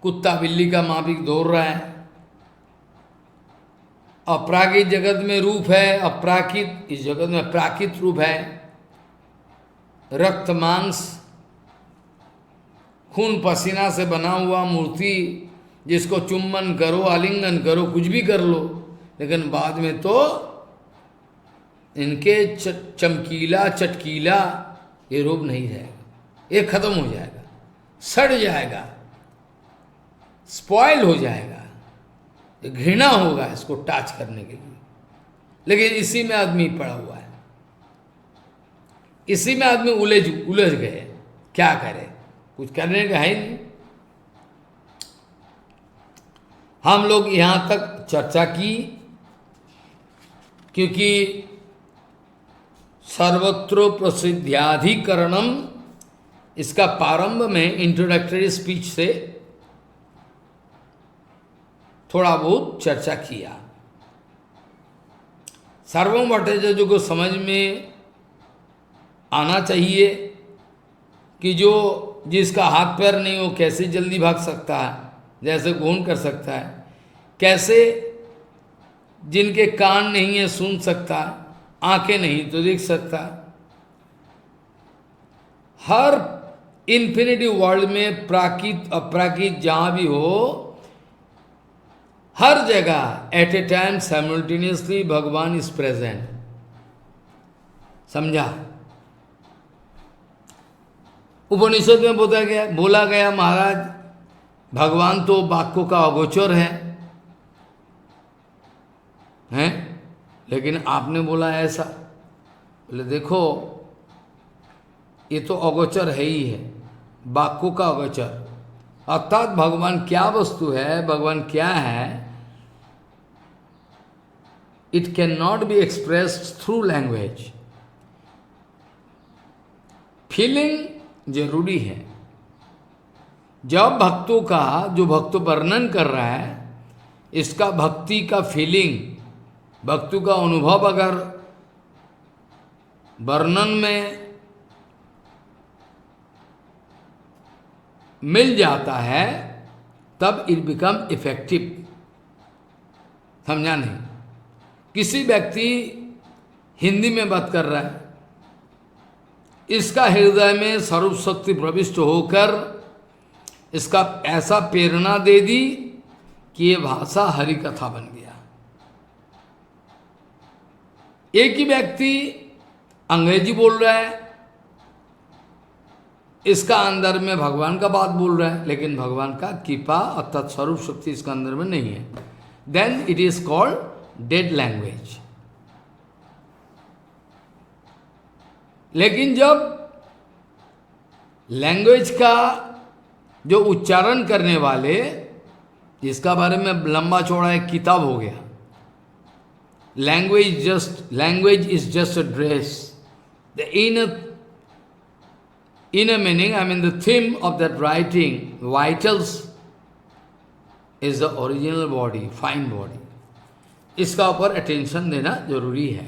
Speaker 1: कुत्ता बिल्ली का मापिक दौड़ रहा है। अपराकृत जगत में रूप है, अपराकृत इस जगत में प्राकृत रूप है। रक्त मांस खून पसीना से बना हुआ मूर्ति, जिसको चुम्बन करो, आलिंगन करो, कुछ भी कर लो, लेकिन बाद में तो इनके चमकीला चटकीला ये रूप नहीं रहेगा, ये खत्म हो जाएगा, सड़ जाएगा, स्पॉइल हो जाएगा, घृणा होगा इसको टच करने के लिए। लेकिन इसी में आदमी पड़ा हुआ है, इसी में आदमी उलझ गए। क्या करे? कुछ करने का है ही नहीं। हम लोग यहां तक चर्चा की क्योंकि सर्वत्र प्रसिद्ध्याधिकरणम, इसका प्रारंभ में इंट्रोडक्टरी स्पीच से थोड़ा बहुत चर्चा किया। सार्वभौम भट्टाचार्य को समझ में आना चाहिए कि जो जिसका हाथ पैर नहीं हो कैसे जल्दी भाग सकता है, जैसे घूम कर सकता है, कैसे जिनके कान नहीं है सुन सकता है, आंखें नहीं तो देख सकता है। हर इन्फिनिटी वर्ल्ड में प्राकृत अपराकृत जहां भी हो, हर जगह एट ए टाइम साइमल्टेनियसली भगवान इज प्रेजेंट। समझा? उपनिषद में बोला गया महाराज भगवान तो वाक्यों का अगोचर है, हैं? लेकिन आपने बोला ऐसा। बोले देखो ये तो अगोचर है ही है, वाक्यों का अगोचर। अर्थात भगवान क्या वस्तु है, भगवान क्या है, it cannot be expressed through language. Feeling जरूरी है। जब भक्तों का जो भक्त वर्णन कर रहा है, इसका भक्ति का फीलिंग, भक्तों का अनुभव अगर वर्णन में मिल जाता है, तब इट बिकम इफेक्टिव। समझा नहीं? किसी व्यक्ति हिंदी में बात कर रहा है, इसका हृदय में स्वरूप शक्ति प्रविष्ट होकर इसका ऐसा प्रेरणा दे दी कि ये भाषा हरि कथा बन गया। एक ही व्यक्ति अंग्रेजी बोल रहा है, इसका अंदर में भगवान का बात बोल रहा है, लेकिन भगवान का कृपा अर्थात स्वरूप शक्ति इसका अंदर में नहीं है। Then it is called dead language. लेकिन जब लैंग्वेज का जो उच्चारण करने वाले, जिसका बारे में लंबा चौड़ा एक किताब हो गया, language is just a dress, the inner meaning, I mean the theme of that writing, vitals, is the original body, fine body. इसका ऊपर अटेंशन देना जरूरी है।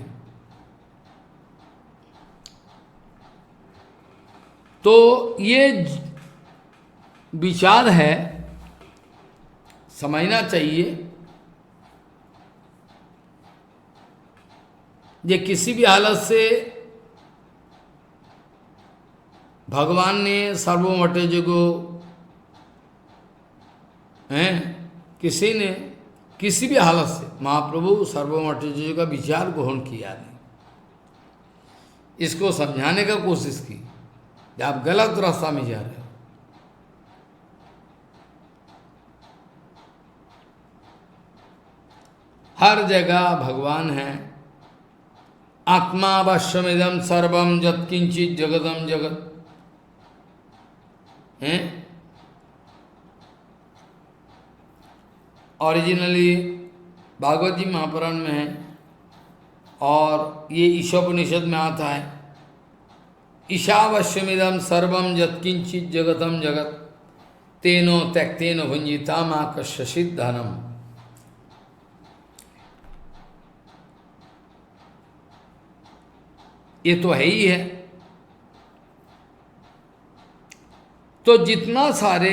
Speaker 1: तो ये विचार है, समझना चाहिए। ये किसी भी हालत से भगवान ने सर्वमोटे को हैं, किसी ने किसी भी हालत से महाप्रभु सर्वमोटे का विचार ग्रहण किया नहीं, इसको समझाने का कोशिश की कि आप गलत रास्ता में जा रहे हो। हर जगह भगवान है। आत्मा वश्यमिदम सर्वम यत्किंचित जगदम जगत हैं। ओरिजिनली भागवत जी महापुराण में है, और ये ईशोपनिषद में आता है, ईशावश्यमिदम सर्वम यत्किंचित जगतम जगत तेनो त्यक्तेनो भुंजिताम आकर्षित धनम। ये तो है ही है। तो जितना सारे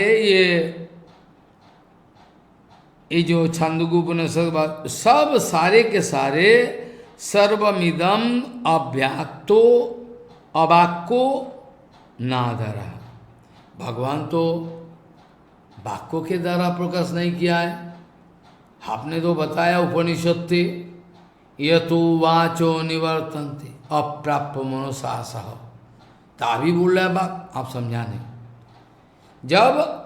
Speaker 1: ये जो छांदोग्योपनिषद सब सारे के सारे सर्वमिदम अव्याक्तो अवाक्को नादरा, भगवान तो वाक्यों के द्वारा प्रकाश नहीं किया है। आपने तो बताया उपनिषद थे, यतो वाचो निवर्तन्ते अप्राप्य मनोसासह, ताभी बोल रहा है बात, आप समझाने। जब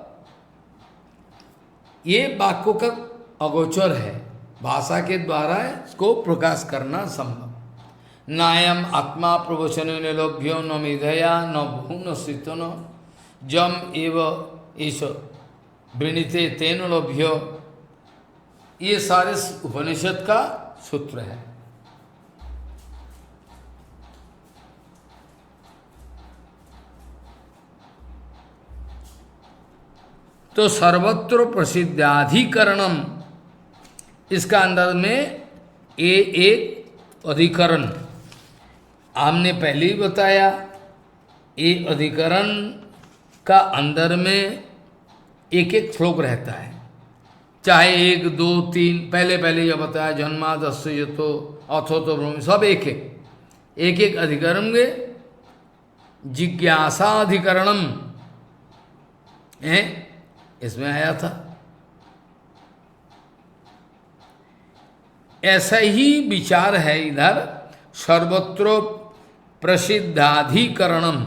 Speaker 1: ये वाक्यों का अगोचर है, भाषा के द्वारा इसको प्रकाश करना संभव। नायम आत्मा प्रवचन निलभ्यो न मेधया न भू न स्थितो न जम एव ईश वृणीते तेन लभ्यो। ये सारे उपनिषद का सूत्र है। तो सर्वत्र प्रसिद्धाधिकरणम, इसका अंदर में एक अधिकरण हमने पहले ही बताया। ये अधिकरण का अंदर में एक एक श्लोक रहता है, चाहे 1, 2, 3, पहले यह बताया जन्मादस्य तो अथो तो ब्रह्म, सब एक अधिकरण में जिज्ञासा अधिकरणम है, इसमें आया था। ऐसा ही विचार है इधर सर्वत्र प्रसिद्धाधिकरणम।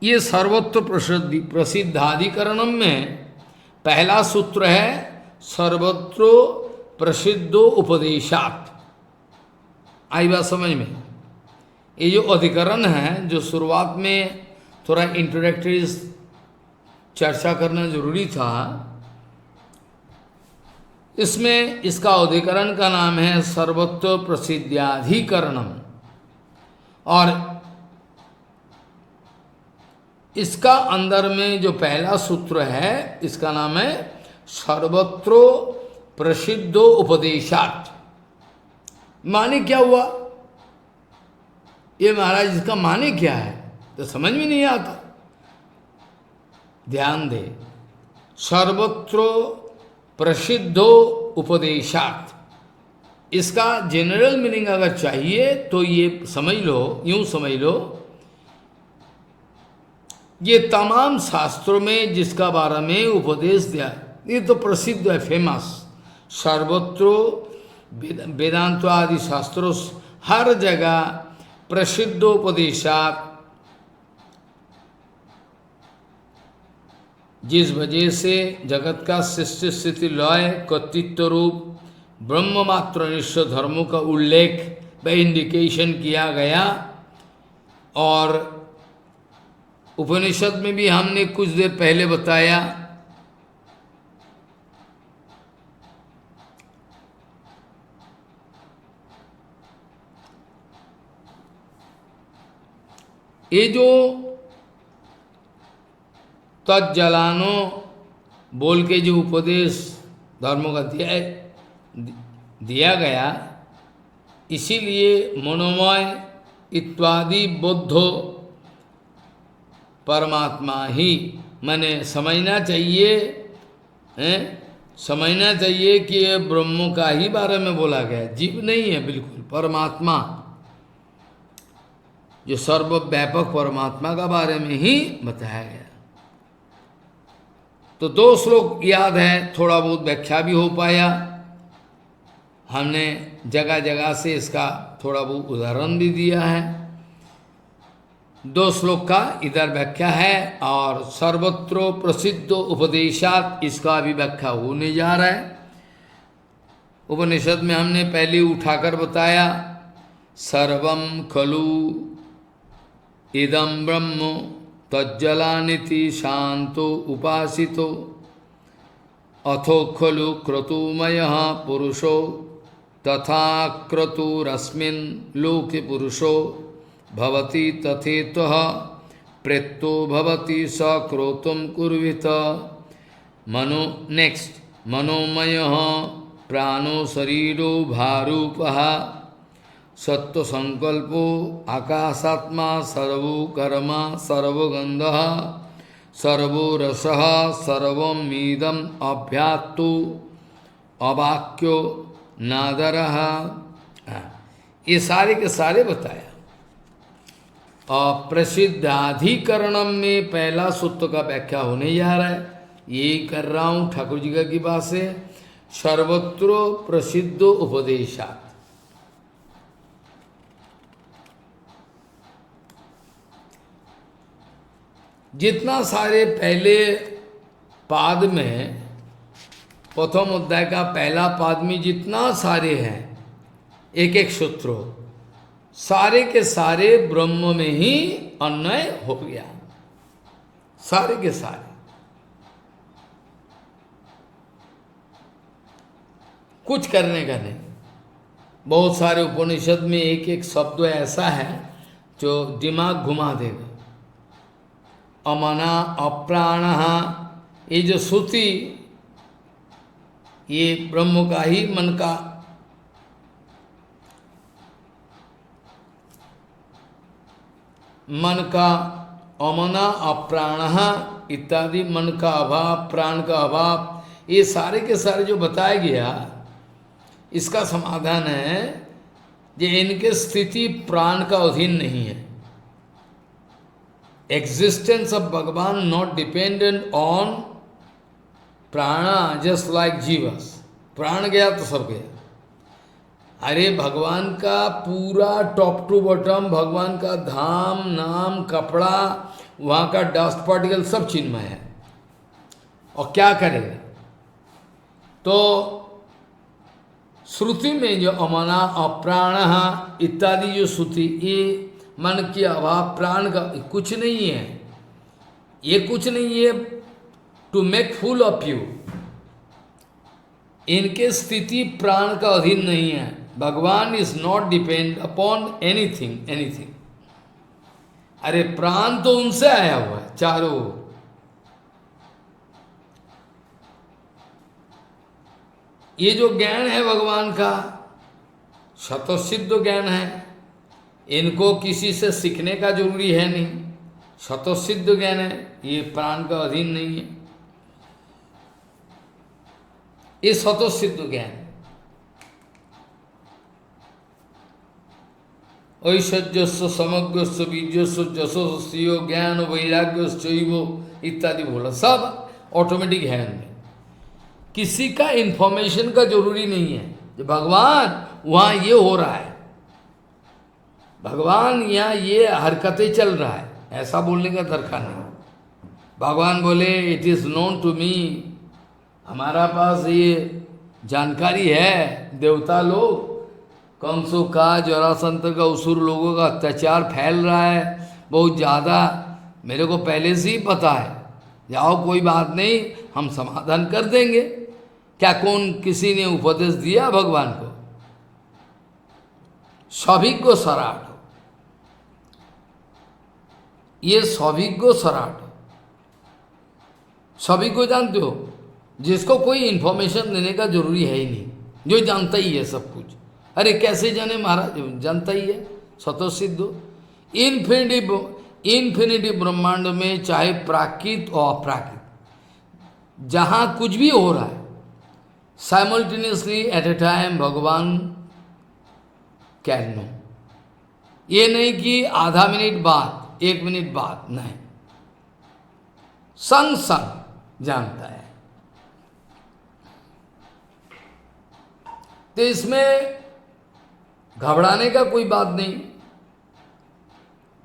Speaker 1: ये सर्वत्र प्रसिद्धाधिकरणम में पहला सूत्र है सर्वत्र प्रसिद्धो उपदेशात्। आई बात समझ में? ये जो अधिकरण है, जो शुरुआत में थोड़ा इंट्रोडक्टरी चर्चा करना जरूरी था, इसमें इसका अधिकरण का नाम है सर्वत्व प्रसिद्ध्याधिकरणम। और इसका अंदर में जो पहला सूत्र है, इसका नाम है सर्वत्र प्रसिद्धो उपदेशात्। माने क्या हुआ ये महाराज, इसका माने क्या है तो समझ में नहीं आता। ध्यान दे, सर्वत्र प्रसिद्धो उपदेशात्, इसका जनरल मीनिंग अगर चाहिए तो ये समझ लो, यूं समझ लो, ये तमाम शास्त्रों में जिसका बारे में उपदेश दिया, ये तो प्रसिद्ध है, फेमस। सर्वत्र वेदांत आदि शास्त्रों हर जगह प्रसिद्धोपदेशात्, जिस वजह से जगत का सृष्टि स्थिति लय कर्तृत्व रूप ब्रह्म मात्र निश्चय धर्मों का उल्लेख व इंडिकेशन किया गया। और उपनिषद में भी हमने कुछ देर पहले बताया, ये जो तज्जलानो बोल के जो उपदेश धर्मों का दिया गया, इसीलिए मनोमय इत्यादि बुद्धो परमात्मा ही, मैंने समझना चाहिए, समझना चाहिए कि ये ब्रह्म का ही बारे में बोला गया, जीव नहीं है, बिल्कुल परमात्मा, जो सर्वव्यापक परमात्मा का बारे में ही बताया गया। तो दो श्लोक याद है, थोड़ा बहुत व्याख्या भी हो पाया, हमने जगह जगह से इसका थोड़ा बहुत उदाहरण भी दिया है। दो श्लोक का इधर व्याख्या है, और सर्वत्र प्रसिद्ध उपदेशात् इसका भी व्याख्या होने जा रहा है। उपनिषद में हमने पहले उठाकर बताया, सर्वम खलु इदं ब्रह्म तज्जलानिति शांतो उपासितो अथो खलु क्रतुमयः पुरुषो तथा क्रतुरस्मिन् लोके पुरुषो भवति तथेत्वः प्रेत्तो भवति स क्रोतुम कुर्वित। मनो नेक्स्ट, मनोमयः प्राणो शरीरो भारूपः सत्व संकल्पो आकाशात्मा सर्वो कर्मा सर्वगंधः सर्वो रसः सर्वमीदम अभ्यात्तु अवाक्यो नादरः। ये सारे के सारे बताया। और प्रसिद्धाधिकरणम में पहला सूत्र का व्याख्या होने जा रहा है, यही कर रहा हूँ ठाकुर जी का कृपा से। सर्वत्र प्रसिद्ध उपदेशात्, जितना सारे पहले पाद में, प्रथम अध्याय का पहला पाद में जितना सारे हैं, एक एक सूत्र, सारे के सारे ब्रह्म में ही अन्वय हो गया, सारे के सारे। कुछ करने का नहीं। बहुत सारे उपनिषद में एक एक शब्द ऐसा है जो दिमाग घुमा देगा। अमना अप्राण, ये जो श्रुति, ये ब्रह्म का ही मन का अमना अप्राण इत्यादि, मन का अभाव, प्राण का अभाव, ये सारे के सारे जो बताया गया, इसका समाधान है कि इनके स्थिति प्राण का अधीन नहीं है। Existence of Bhagavan not dependent on prana, just like jivas. प्राण गया तो सब गया। अरे भगवान का पूरा टॉप टू बॉटम, भगवान का धाम, नाम, कपड़ा, वहाँ का डस्ट पार्टिकल सब चिन्मय है। और क्या करेगा? तो श्रुति में जो अमना अप्राण इत्यादि जो श्रुति, ये मन की अभाव, प्राण का कुछ नहीं है, ये कुछ नहीं है to make fool of you. इनके स्थिति प्राण का अधीन नहीं है। Bhagwan is not depend upon anything anything. अरे प्राण तो उनसे आया हुआ है चारों ओर। ये जो ज्ञान है भगवान का स्वतःसिद्ध ज्ञान है, इनको किसी से सीखने का जरूरी है नहीं, स्वतःसिद्ध ज्ञान है, ये प्राण का अधीन नहीं है, ये स्वतःसिद्ध ज्ञान। ऐश्वर्यस्व समग्रस्व बीजस्व जशोस्यो ज्ञान वैराग्यश्चैव इत्यादि बोला, सब ऑटोमेटिक है उनमें, किसी का इंफॉर्मेशन का जरूरी नहीं है। जो भगवान वहाँ ये हो रहा है, भगवान यहाँ ये हरकतें चल रहा है, ऐसा बोलने का दरकार नहीं। भगवान बोले it is known to me, हमारा पास ये जानकारी है। देवता लोग कंसों का, जरासंत का, असुर लोगों का अत्याचार फैल रहा है बहुत ज़्यादा, मेरे को पहले से ही पता है। जाओ कोई बात नहीं, हम समाधान कर देंगे। क्या कौन किसी ने उपदेश दिया भगवान को? सौभिज्ञ सराट, ये सौभिज्ञ सराट, सभी को जानते हो, जिसको कोई इंफॉर्मेशन देने का जरूरी है ही नहीं, जो जानता ही है सब कुछ। अरे कैसे जाने महाराज, जानता ही है, स्वतः सिद्ध। इन्फिनिटी ब्रह्मांड में चाहे प्राकृत और अप्राकृत, जहाँ कुछ भी हो रहा है साइमल्टेनियसली एट ए टाइम भगवान कैन नो। ये नहीं कि आधा मिनट बाद, 1 मिनट बाद, नहीं, संग संग जानता है। तो इसमें घबराने का कोई बात नहीं।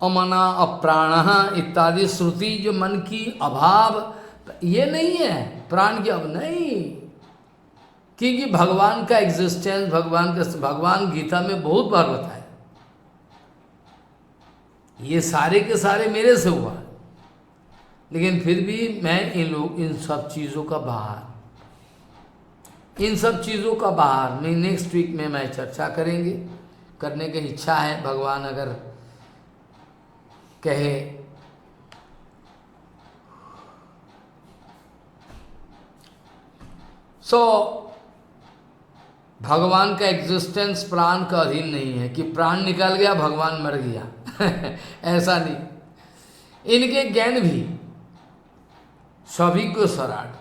Speaker 1: अमना अप्राण इत्यादि श्रुति जो मन की अभाव, ये नहीं है प्राण की अब नहीं, क्योंकि भगवान का एग्जिस्टेंस, भगवान गीता में बहुत बार बताया, ये सारे के सारे मेरे से हुआ, लेकिन फिर भी मैं इन सब चीज़ों का बाहर, इन सब चीज़ों का बाहर में नेक्स्ट वीक में मैं चर्चा करेंगे, करने की इच्छा है, भगवान अगर कहे। भगवान का एग्जिस्टेंस प्राण का अधीन नहीं है कि प्राण निकल गया भगवान मर गया ऐसा नहीं। इनके ज्ञान भी सौभिज्ञ सराट,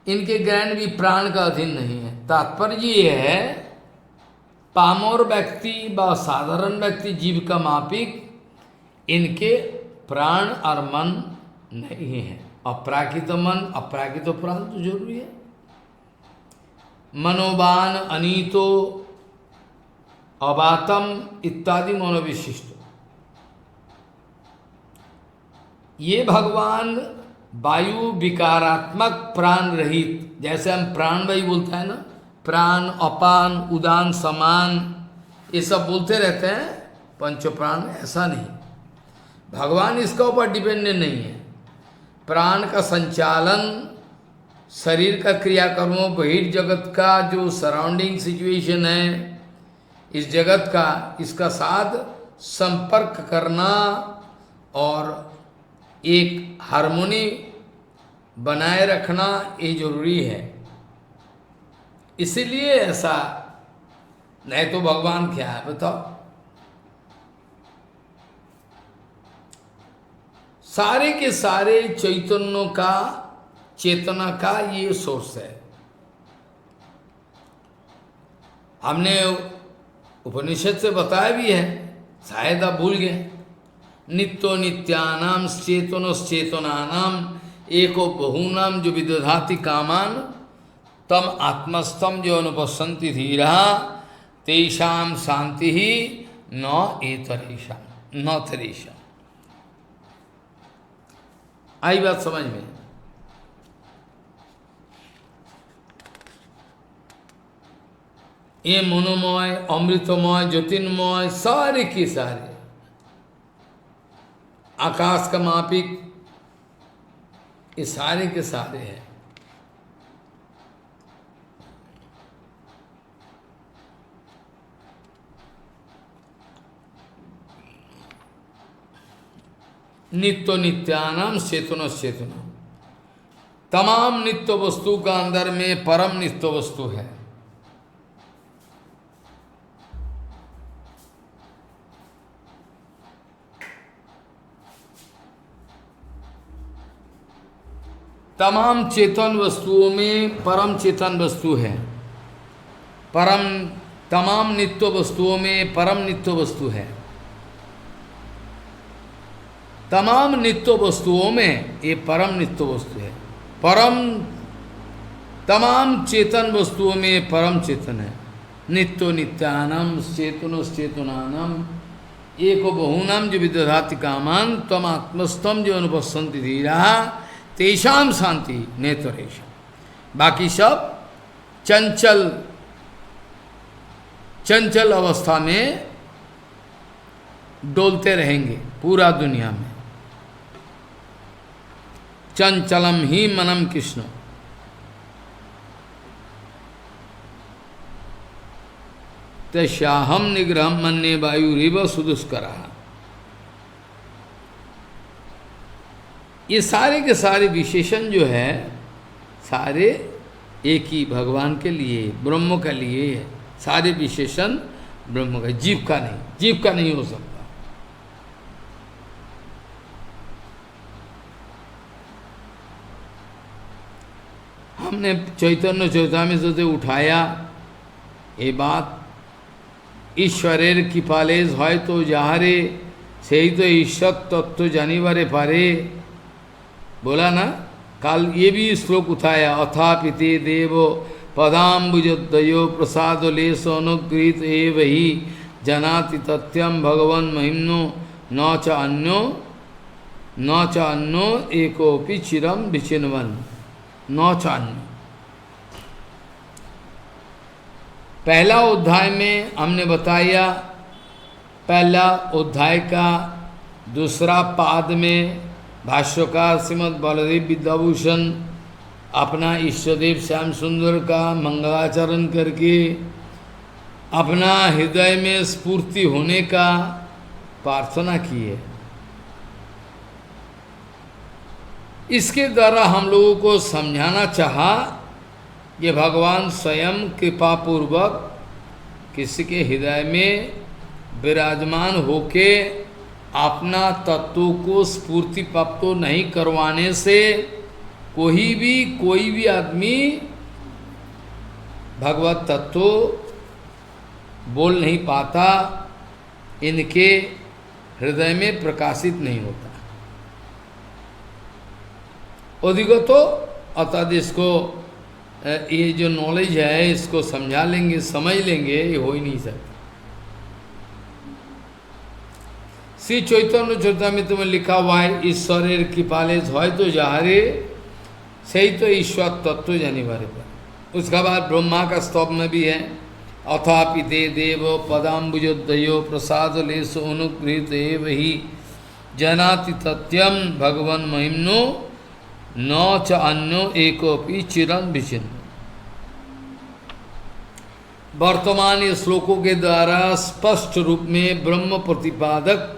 Speaker 1: इनके ज्ञान भी प्राण का अधीन नहीं है। तात्पर्य ये है, पामर व्यक्ति व साधारण व्यक्ति जीव का मापिक इनके प्राण और मन नहीं है। अप्राकृत मन, अप्राकृत प्राण तो जरूरी है। मनोबान अनीतो अबातम इत्यादि मनोविशिष्ट, ये भगवान वायु विकारात्मक प्राण रहित, जैसे हम प्राण वायु बोलते हैं ना, प्राण अपान उदान समान, ये सब बोलते रहते हैं पंच प्राण, ऐसा नहीं। भगवान इसका ऊपर डिपेंडेंट नहीं है। प्राण का संचालन, शरीर का क्रियाकर्मों, बहिर्जगत का जो सराउंडिंग सिचुएशन है इस जगत का, इसका साथ संपर्क करना और एक हार्मोनी बनाए रखना ये जरूरी है। इसीलिए ऐसा, नहीं तो भगवान क्या है बताओ? सारे के सारे चैतन्यों का, चेतना का ये सोर्स है। हमने उपनिषद से बताया भी है, शायद आप भूल गए। नित्यो नित्यानाम चेतनश्चेतनानाम एको बहूनाम जो विदधाति कामान तम आत्मस्थम जो अनुपसंति धीरा तेषाम शांति ही न एतरेशा न तरेशा। आई बात समझ में? ये मनोमय, अमृतमय, ज्योतिर्मय, सारे के सारे आकाश का मापिक, ये सारे के सारे हैं। नित्य नित्यानाम चेतन चेतन। तमाम नित्य वस्तु का अंदर में परम नित्य वस्तु है। तमाम चेतन वस्तुओं में परम चेतन वस्तु है। परम तमाम नित्य वस्तुओं में परम नित्य वस्तु है। तमाम नित्य वस्तुओं में ये परम नित्य वस्तु है। परम तमाम चेतन वस्तुओं में परम चेतन है। नित्यो नित्यानम चेतनो चेतनानम एको बहुनाम जो विदधाति कामान तम आत्मस्तम जो अनुपस्सन्ति धीरा तेषाम शांति नेतरेश। बाकी सब चंचल चंचल अवस्था में डोलते रहेंगे पूरा दुनिया में। चंचलम ही मनम कृष्ण। तस्याहम निग्रह मन्ये वायुरिव सुदुष्करा। ये सारे के सारे विशेषण जो है सारे एक ही भगवान के लिए ब्रह्म के लिए है। सारे विशेषण ब्रह्म का, जीव का नहीं, जीव का नहीं हो सकता। हमने चैतन्य चैतामृत से उठाया ये बात, ईश्वरेर कृपालेश है तो जाहारे से ही तो ईश्वर तत्व जानिबारे पारे, बोला ना। काल ये भी श्लोक उठाया, अथापिते देवो पदाम्बुजोदयो प्रसाद लेश अनुगृहित एव ही जनाति तथ्यम भगवन महिम्नो न च अन्यो एकोपि चिरम विचिन्वन न च अन्यो। पहला अध्याय में हमने बताया, पहला अध्याय का दूसरा पाद में भाष्यकार श्रीमद् बलदेव विद्याभूषण अपना ईष्टदेव श्याम सुंदर का मंगलाचरण करके अपना हृदय में स्फूर्ति होने का प्रार्थना की है। इसके द्वारा हम लोगों को समझाना चाहा कि भगवान स्वयं कृपापूर्वक किसी के हृदय में विराजमान होके अपना तत्व को स्फूर्ति प्राप्त नहीं करवाने से कोई भी आदमी भगवत तत्व बोल नहीं पाता, इनके हृदय में प्रकाशित नहीं होता। अधिगतो अर्थात इसको ये जो नॉलेज है इसको समझा लेंगे, समझ लेंगे, ये हो ही नहीं सकता। श्री चैतन्य चरितामृत में लिखा हुआ है, ईश्वरेर कृपालेश है तो जाहारे सही तो ईश्वर तत्व जानिबारे पर। उसका बाद ब्रह्मा का स्तव में भी है, अथापि ते देव पदाम्बुजोदयो प्रसाद लेश अनुगृहित एव ही जनाति तथ्यम भगवन महिम्नो न च अन्यो एकोपि चिरं विचिन्न। वर्तमान ये श्लोकों के द्वारा स्पष्ट रूप में ब्रह्म प्रतिपादक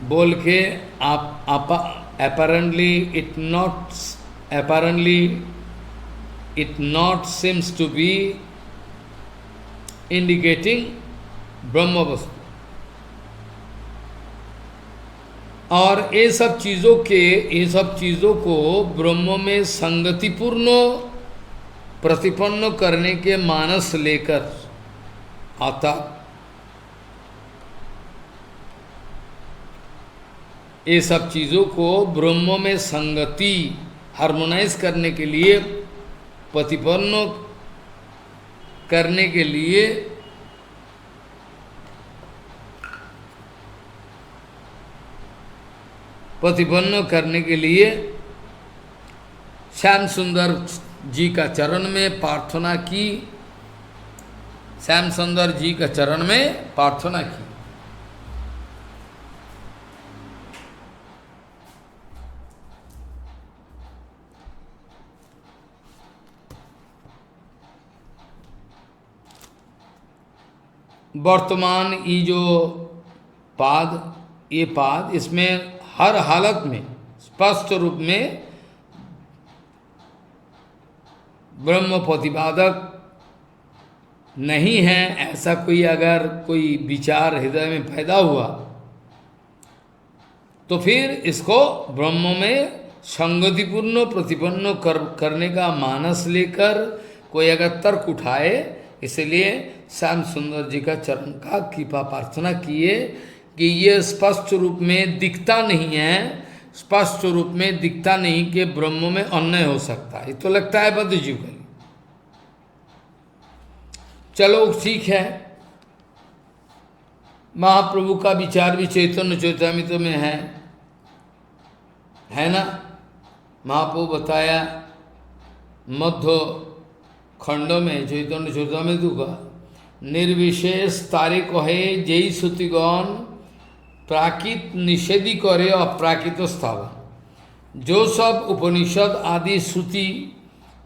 Speaker 1: बोल के आप apparently it not seems to be indicating ब्रह्म वस्तु। और ये सब चीजों को ब्रह्म में संगतिपूर्ण प्रतिपन्न करने के मानस लेकर आता, ये सब चीजों को ब्रह्म में संगति हार्मोनाइज करने के लिए, प्रतिपन्न करने के लिए श्याम सुंदर जी का चरण में प्रार्थना की, श्याम सुंदर जी का चरण में प्रार्थना की। वर्तमान ये जो ये पाद, इसमें हर हालत में स्पष्ट रूप में ब्रह्म प्रतिपादक नहीं है, ऐसा कोई अगर कोई विचार हृदय में पैदा हुआ तो फिर इसको ब्रह्म में संगतिपूर्ण प्रतिपन्न करने का मानस लेकर कोई अगर तर्क उठाए, इसलिए श्याम सुंदर जी का चरण का कृपा प्रार्थना किए कि ये स्पष्ट रूप में दिखता नहीं है, स्पष्ट रूप में दिखता नहीं कि ब्रह्म में अन्य हो सकता है। ये तो लगता है बद्ध जीव का। चलो ठीक है, महाप्रभु का विचार भी चैतन्य चैतामृत में है ना। महाप्रभु बताया मध्य खंड में चैतन्य चैतामृत का, निर्विशेष तारिक है जय श्रुतिगण प्राकृत निषेधी करे अप्राकृत स्थावन। जो सब उपनिषद आदि श्रुति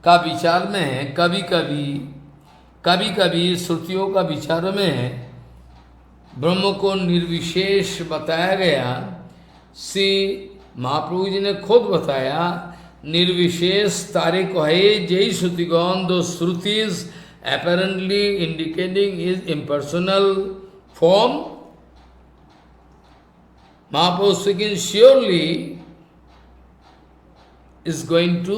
Speaker 1: का विचार में है, कभी कभी श्रुतियों का विचार में है, ब्रह्म को निर्विशेष बताया गया। श्री महाप्रभु जी ने खुद बताया, निर्विशेष तारिक है जय श्रुतिगण, दो श्रुतिज apparently indicating his impersonal form. Mahaprabhu speaking surely is going to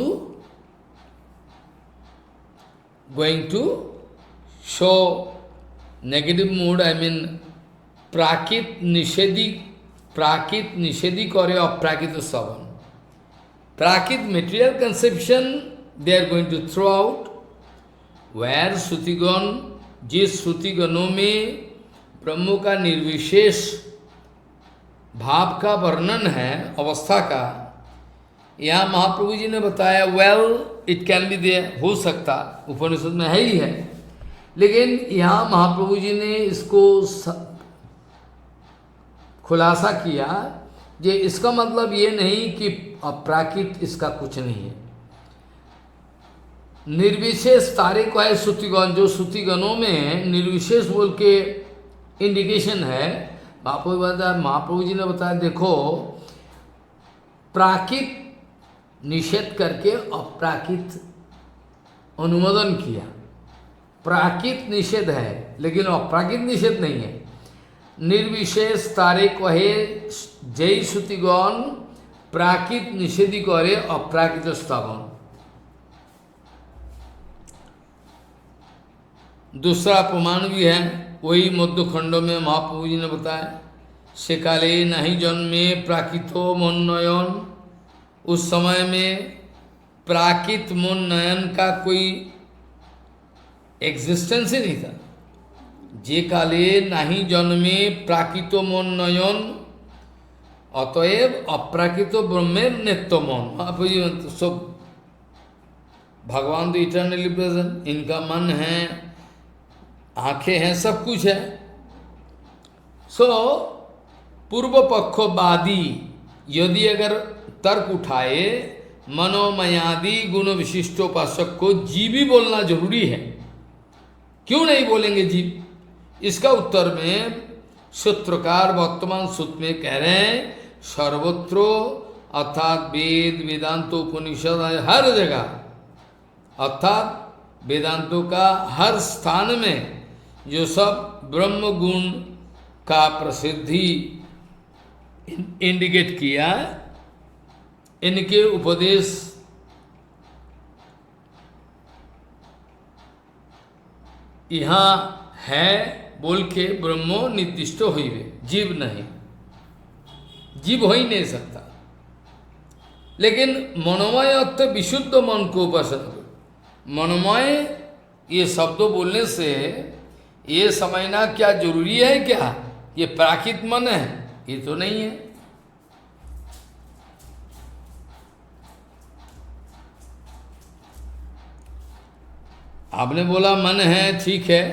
Speaker 1: show negative mood, I mean prakit nishedi kare aprakita savan. Prakit material conception they are going to throw out, where श्रुतिगण, जिस श्रुतिगणों में ब्रह्म का निर्विशेष भाव का वर्णन है, अवस्था का, यहाँ महाप्रभु जी ने बताया well it can be there, हो सकता उपनिषद में है ही है, लेकिन यहाँ महाप्रभु जी ने इसको खुलासा किया जे इसका मतलब ये नहीं कि अपराकित इसका कुछ नहीं है। निर्विशेष तारिक है श्रुतिगण, जो श्रुतिगणों में निर्विशेष बोल के इंडिकेशन है। महाप्रभु जी ने बताया देखो प्राकृत निषेध करके अप्राकृत अनुमोदन किया। प्राकृत निषेध है लेकिन अप्राकृत निषेध नहीं है। निर्विशेष तारिक है जय श्रुतिगण प्राकृत निषेधी करे अप्राकृत स्थावन। दूसरा प्रमाण भी है, वही मध्य खंड में महाप्रभु जी ने बताया, से काले नहीं जन्मे प्राकृतो मन नयन। उस समय में प्राकृत मन नयन का कोई एग्जिस्टेंस ही नहीं था। जे काले नहीं जन्मे प्राकृतो मन नयन अतएव अप्राकृतो ब्रह्मेर नित्य मन। महाप्रभु जी सब भगवान तो इटर्नली प्रेजेंट, इनका मन है, आंखें हैं, सब कुछ है। सो पूर्व पक्षवादी यदि अगर तर्क उठाए मनोमयादि गुण विशिष्टोपासक को जीव ही बोलना जरूरी है, क्यों नहीं बोलेंगे जीव? इसका उत्तर में सूत्रकार वर्तमान सूत्र में कह रहे हैं सर्वत्र अर्थात वेद वेदांत उपनिषद हर जगह, अर्थात वेदांतों का हर स्थान में जो सब ब्रह्म गुण का प्रसिद्धि इंडिकेट किया, इनके उपदेश यहाँ है बोल के ब्रह्मो निर्दिष्ट होइबे, जीव नहीं, जीव हो ही नहीं सकता। लेकिन मनोमय अर्थ विशुद्ध मन को उपासना, मनोमय ये शब्द बोलने से ये समझना क्या जरूरी है क्या ये प्राकृत मन है? ये तो नहीं है। आपने बोला मन है, ठीक है,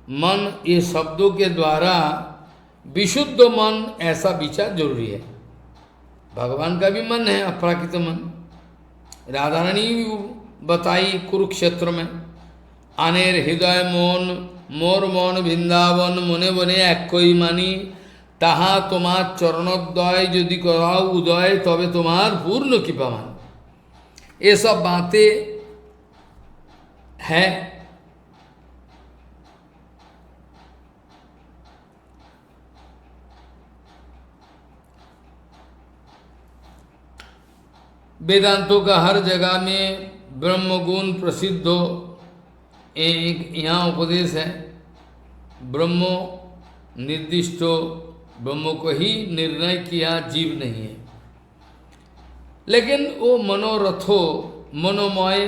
Speaker 1: मन ये शब्दों के द्वारा विशुद्ध मन ऐसा विचार जरूरी है। भगवान का भी मन है अपराकृत मन। राधा रानी बताई कुरुक्षेत्र में আনের হৃদয় মন মোর মন বৃন্দাবন মনে বনে একই মানি তাহা তোমার চরণোদয় যদি कराओ उदय তবে তোমার পূর্ণ কৃপা মান ये सब बातें हैं। वेदांतों का हर जगह में ब्रह्म गुण प्रसिद्ध हो, एक यहाँ उपदेश है। ब्रह्म निर्दिष्ट ब्रह्म को ही निर्णय किया, जीव नहीं है। लेकिन वो मनोरथो मनोमय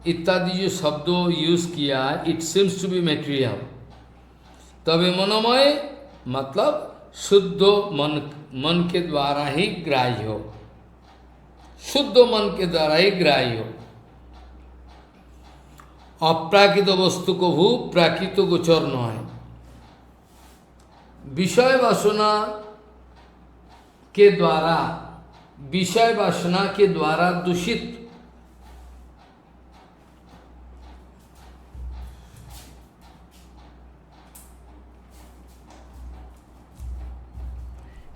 Speaker 1: इत्यादि जो शब्दों यूज किया, it seems to be material. तभी मनोमय मतलब शुद्ध मन के द्वारा ही ग्राह्य हो, शुद्ध मन के द्वारा ही ग्राह्य हो। अप्राकृत वस्तु को भू प्राकृत गोचर न है। विषय वासना के द्वारा, विषय वासना के द्वारा दूषित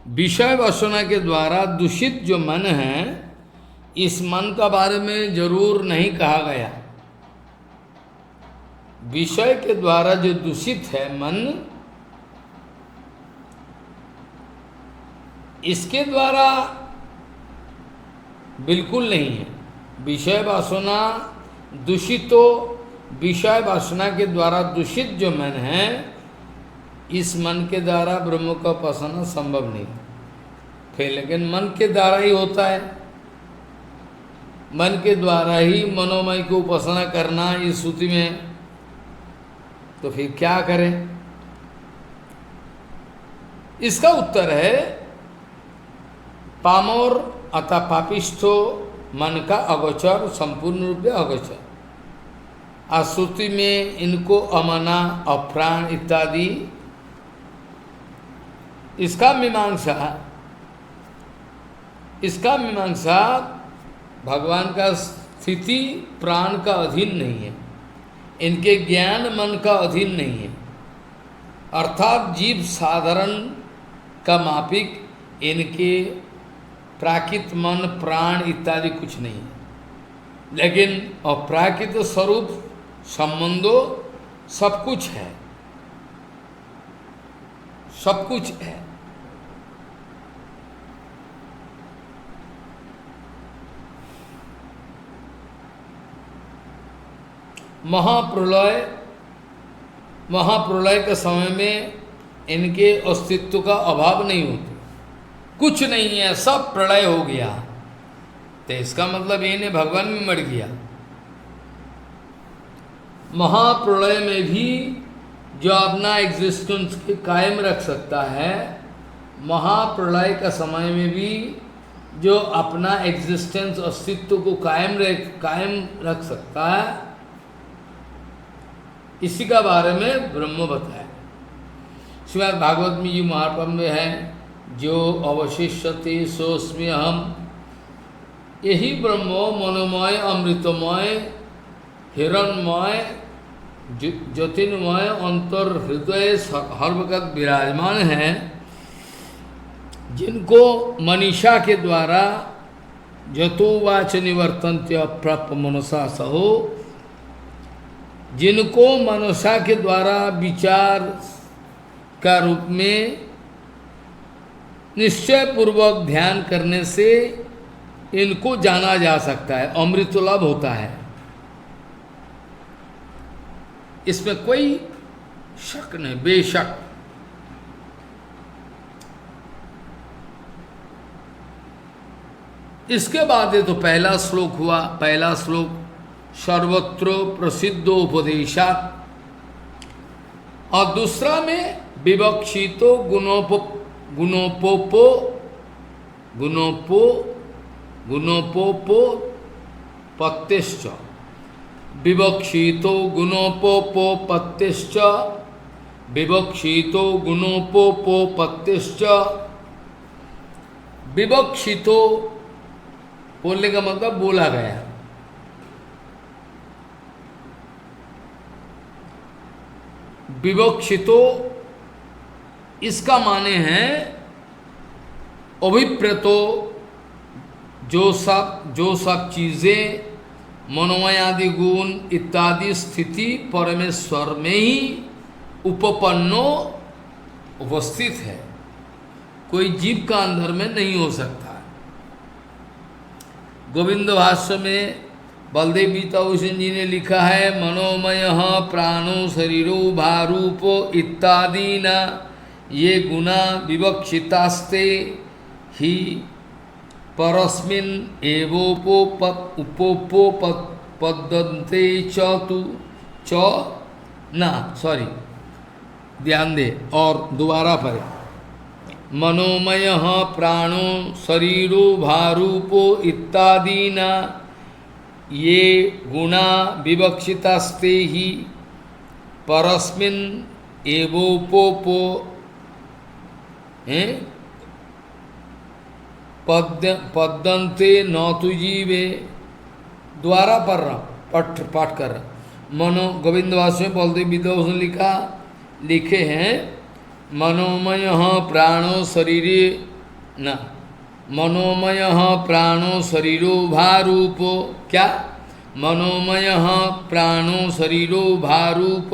Speaker 1: विषय वासना के द्वारा दूषित जो मन है, इस मन का बारे में जरूर नहीं कहा गया। विषय के द्वारा जो दूषित है मन, इसके द्वारा बिल्कुल नहीं है। विषय वासना दूषितो, विषय वासना के द्वारा दूषित जो मन है, इस मन के द्वारा ब्रह्म का उपासना संभव नहीं। फिर लेकिन मन के द्वारा ही होता है, मन के द्वारा ही मनोमय को उपासना करना इस श्रुति में, तो फिर क्या करें? इसका उत्तर है पामोर अतः पापिष्ठो मन का अगोचर, संपूर्ण रूप में अगोचर। श्रुति में इनको अमना अप्राण इत्यादि, इसका मीमांसा भगवान का स्थिति प्राण का अधीन नहीं है, इनके ज्ञान मन का अधीन नहीं है। अर्थात जीव साधारण का मापिक इनके प्राकृत मन प्राण इत्यादि कुछ नहीं है। लेकिन अप्राकृत स्वरूप संबंधो सब कुछ है, सब कुछ है। महाप्रलय के समय में इनके अस्तित्व का अभाव नहीं होता, कुछ नहीं है, सब प्रलय हो गया। तो इसका मतलब ये नहीं भगवान में मर गया। महाप्रलय में भी जो अपना एग्जिस्टेंस के कायम रख सकता है, महाप्रलय का समय में भी जो अपना एग्जिस्टेंस अस्तित्व को कायम रख सकता है, इसी का बारे में ब्रह्म बताया। श्रीमद् भागवत में जी महात्म्य में है, जो अवशिष्यते सोस्मि अहम, यही ब्रह्म मनोमय अमृतमय हिरणमय ज्योतिर्मय अंतर हृदय हर वक्त विराजमान है, जिनको मनीषा के द्वारा जतोवाच निवर्तन्ते अप्राप्य मनसा सहो, जिनको मनसा के द्वारा विचार का रूप में निश्चय पूर्वक ध्यान करने से इनको जाना जा सकता है, अमृत लाभ होता है, इसमें कोई शक नहीं, बेशक। इसके बाद ये तो पहला श्लोक हुआ, पहला श्लोक सर्वत्र प्रसिद्ध उपदेशात, और दूसरा में विवक्षितो गुणोपोपो पत्तिश्च, विवक्षितो गुणोपोपो पत्तिश्च, विवक्षितो गुणोपोपो पत्तिश्च। विवक्षितो बोलने का मतलब बोला गया, विवक्षितो, इसका माने हैं अभिप्रेतो, जो सब चीजें मनोमय आदि गुण इत्यादि स्थिति परमेश्वर में ही उपपन्नो उपस्थित है, कोई जीव का अंदर में नहीं हो सकता। गोविंद भाष्य में बलदेव विभूषण जी ने लिखा है, मनोमय प्राणो शरीरो भारूपो इत्यादि न ये गुणा विवक्षितास्ते ही परस्मिन् एवोपोपद्यन्ते च तु च ना, सॉरी ध्यान दे और दोबारा पढ़े। मनोमय प्राणो शरीरो भारूपो इत्यादि न ये गुणा विवक्षितास्ते ही परस्मिन् एवोपोपो पद्यन्ते न तु जीवे। द्वारा पढ़ रहा पाठ कर रहा। मनो गोविंद वासु बलदेव विभूषण लिखे हैं, मनोमय प्राणो शरीरे न, मनोमय प्राणो शरीरो भारूपो, क्या मनोमय प्राणो शरीरो भारूप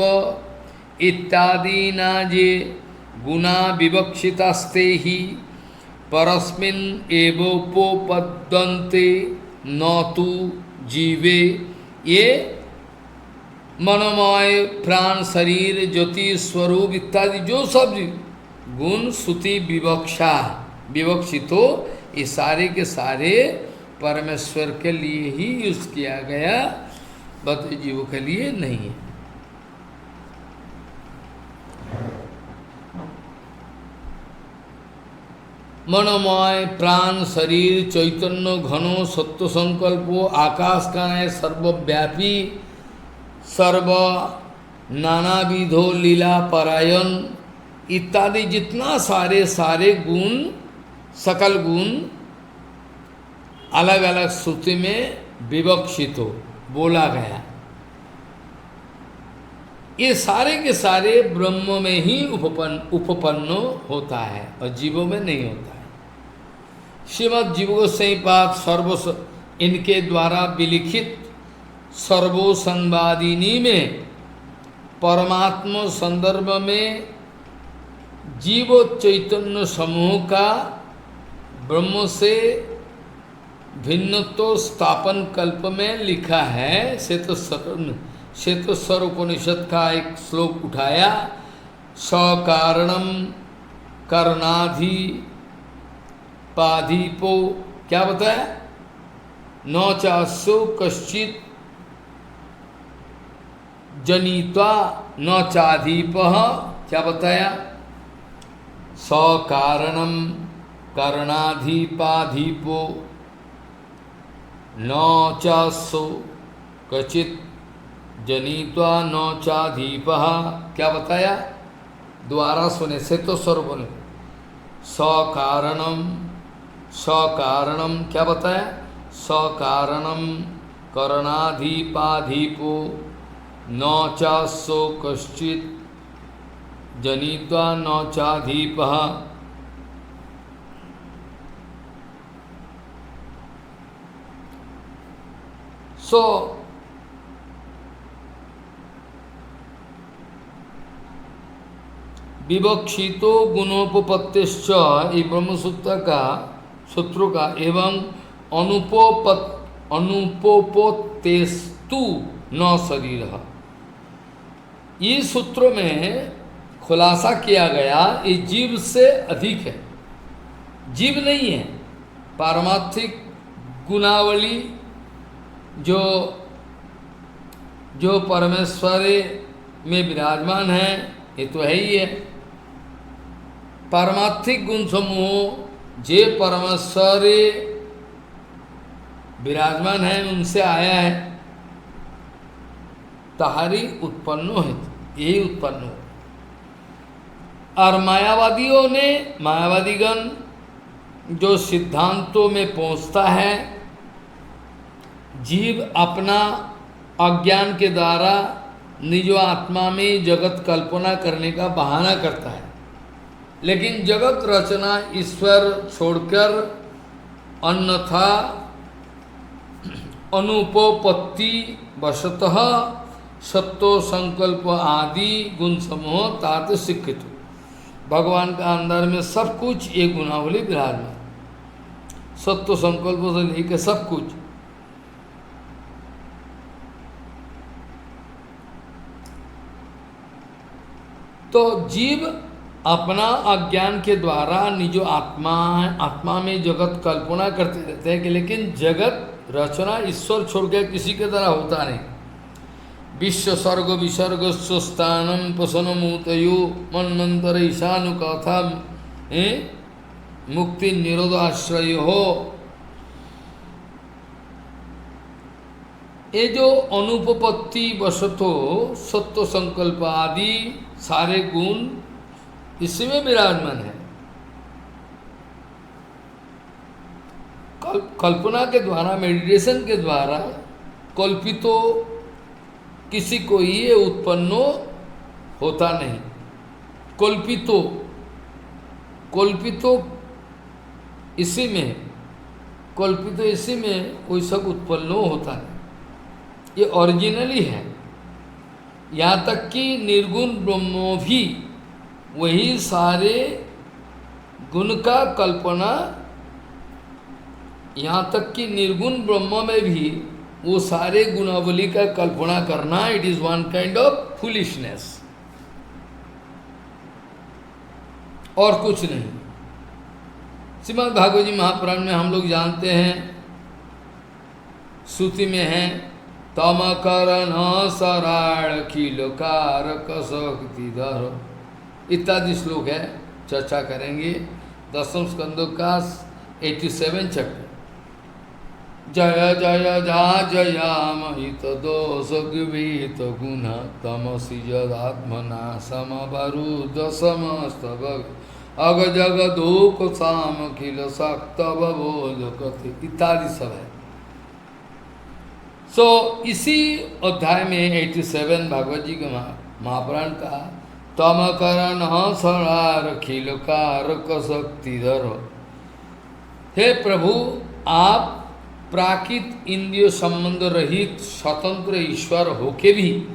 Speaker 1: इत्यादि न जे गुणा विवक्षितास्ते ही परस्मिन् एवोपोपद्यन्ते न तु जीवे। ये मनोमय प्राण शरीर ज्योति स्वरूप इत्यादि जो सब गुण श्रुति विवक्षा विवक्षितो, ये सारे के सारे परमेश्वर के लिए ही यूज किया गया, बद्ध जीवों के लिए नहीं है। मनोमय प्राण शरीर चैतन्य घनो सत्व संकल्पो आकाश का है सर्वव्यापी सर्व नानाविधो लीला परायण इत्यादि जितना सारे गुण सकल गुण अलग अलग श्रुति में विवक्षित हो बोला गया, ये सारे के सारे ब्रह्म में ही उपपन्न होता है और जीवों में नहीं होता है। श्रीमद् जीव गोस्वामी पाद इनके द्वारा विलिखित सर्वो संवादिनी में परमात्मा संदर्भ में जीव चैतन्य समूह का ब्रह्म से भिन्नत्व स्थापन कल्प में लिखा है। श्वेतस्वर उपनिषद का एक श्लोक उठाया, सकारणम करणाधि पाधीपो, क्या बताया, न चास्यो कश्चित जनित्वा न चाधीप, क्या बताया, सकारणम करणाधिपाधीपो न चास्यो कचित जनित्वा न चाधीप, क्या बताया, द्वारा सुने से तो स्वरूप ने सकारणम क्या बताया, सकारणम करणाधिपाधीपो न चास्यो कश्चित जनित्वा न चाधीप। सो विवक्षितो गुणोपपत्तिश्च, ये ब्रह्मसूत्र का सूत्रों का एवं अनुपोपोतेस्तु न शरीर, ये सूत्रों में खुलासा किया गया ये जीव से अधिक है, जीव नहीं है। पारमार्थिक गुणावली जो परमेश्वर में विराजमान है ये तो है ही है। पारमार्थिक गुण समूह जे परमेश्वर विराजमान है उनसे आया है, तहारी उत्पन्न है, यही उत्पन्न हो। और मायावादियों ने, मायावादीगण जो सिद्धांतों में पहुंचता है, जीव अपना अज्ञान के द्वारा निज आत्मा में जगत कल्पना करने का बहाना करता है, लेकिन जगत रचना ईश्वर छोड़कर अन्यथा अनुपपत्ति वशतः सत्तो संकल्प आदि गुण समूह तात शिक्षित। भगवान का अंदर में सब कुछ एक गुणावली विराजमान, सत्व संकल्प से लेकर सब कुछ। तो जीव अपना अज्ञान के द्वारा निज आत्मा में जगत कल्पना करते रहते हैं कि लेकिन जगत रचना ईश्वर छोड़कर किसी के द्वारा होता नहीं। विश्व सर्ग विसर्ग स्थानम पसनमूतयो मनमंतर ईशानु कथा मुक्ति निरोधाश्रय हो। ये जो अनुपपत्ति वशतो सत्व संकल्प आदि सारे गुण इसमें विराजमान है। कल्पना के द्वारा, मेडिटेशन के द्वारा कल्पितो किसी को ये उत्पन्न होता नहीं। कल्पितो इसी में कोई सब उत्पन्न होता है, ये ओरिजिनली है। यहाँ तक कि निर्गुण ब्रह्म भी वही सारे गुण का कल्पना, यहाँ तक कि निर्गुण ब्रह्म में भी वो सारे गुणावली का कल्पना करना, it is one kind of foolishness और कुछ नहीं। श्रीमद् भागवत जी महापुराण में हम लोग जानते हैं, श्रुति में है तम करण सराण खिलकार शक्तिधर इत्यादि श्लोक है, चर्चा करेंगे। 10वें स्कंदों का 87 चैप्टर। जय जय जा जयामहित दोष गीत गुण तमसी जदात्मना समवरुद्ध समस्त अग जग दुख साम खिल सक्त बोध कथे इत्यादि सब है। सो इसी अध्याय में 87 भागवत जी के महापुराण का तम करण सरार खिलकार शक्तिधर। हे प्रभु, आप प्राकृत इंद्रिय संबंध रहित स्वतंत्र ईश्वर होके भी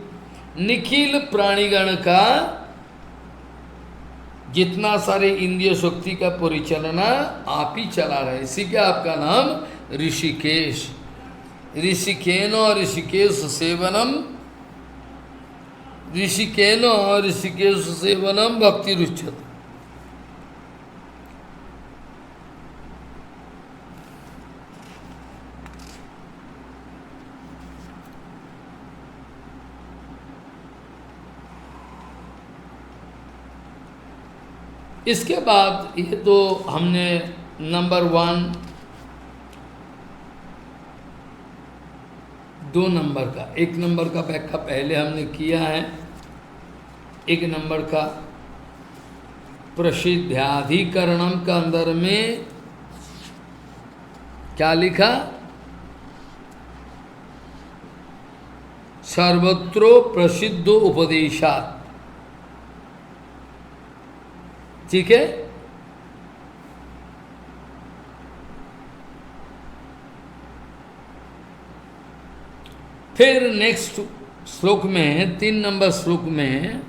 Speaker 1: निखिल प्राणीगण का जितना सारे इंद्रिय शक्ति का परिचालना आप ही चला रहे। इसी का आपका नाम ऋषिकेश। ऋषिकेन ऋषिकेश सेवनम, ऋषिकेन ऋषिकेश सेवनम भक्ति रुच्यते। इसके बाद ये तो हमने नंबर 1 2 नंबर का, 1 नंबर का व्याख्या पहले हमने किया है। 1 नंबर का प्रसिद्धाधिकरणम का अंदर में क्या लिखा, सर्वत्रो प्रसिद्ध उपदेशात्। ठीक है। फिर नेक्स्ट श्लोक में 3 नंबर श्लोक में,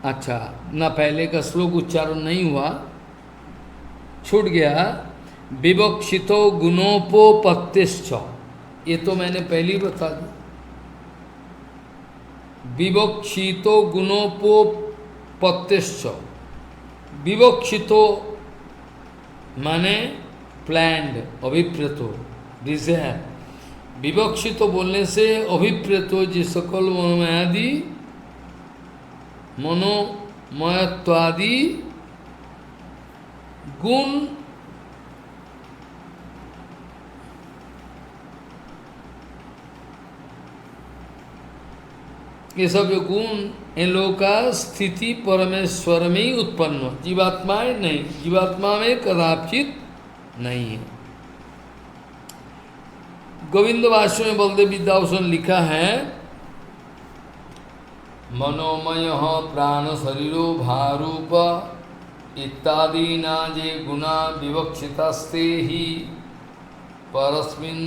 Speaker 1: अच्छा ना पहले का श्लोक उच्चारण नहीं हुआ, छूट गया। विवक्षितो गुणोपोपत्तिश्च, ये तो मैंने पहले ही बता दी। विवक्षितो गुणोपोपत्तिश्च, विवक्षितो माने प्लैंड, अभिप्रेतो, डिजायर। विवक्षितो बोलने से अभिप्रेतो जी सकल मनोमयादि मनोमयत्वादि गुण ये सब जो गुण इन लोगों का स्थिति परमेश्वर में ही उत्पन्न हो, जीवात्माएं नहीं, जीवात्मा में कदाचित नहीं है। गोविंद भाष्य में बलदेव विद्याभूषण लिखा है, मनोमय प्राण शरीरो भारूप इत्यादि ना जे गुणा विवक्षितास्ते ही परस्मिन्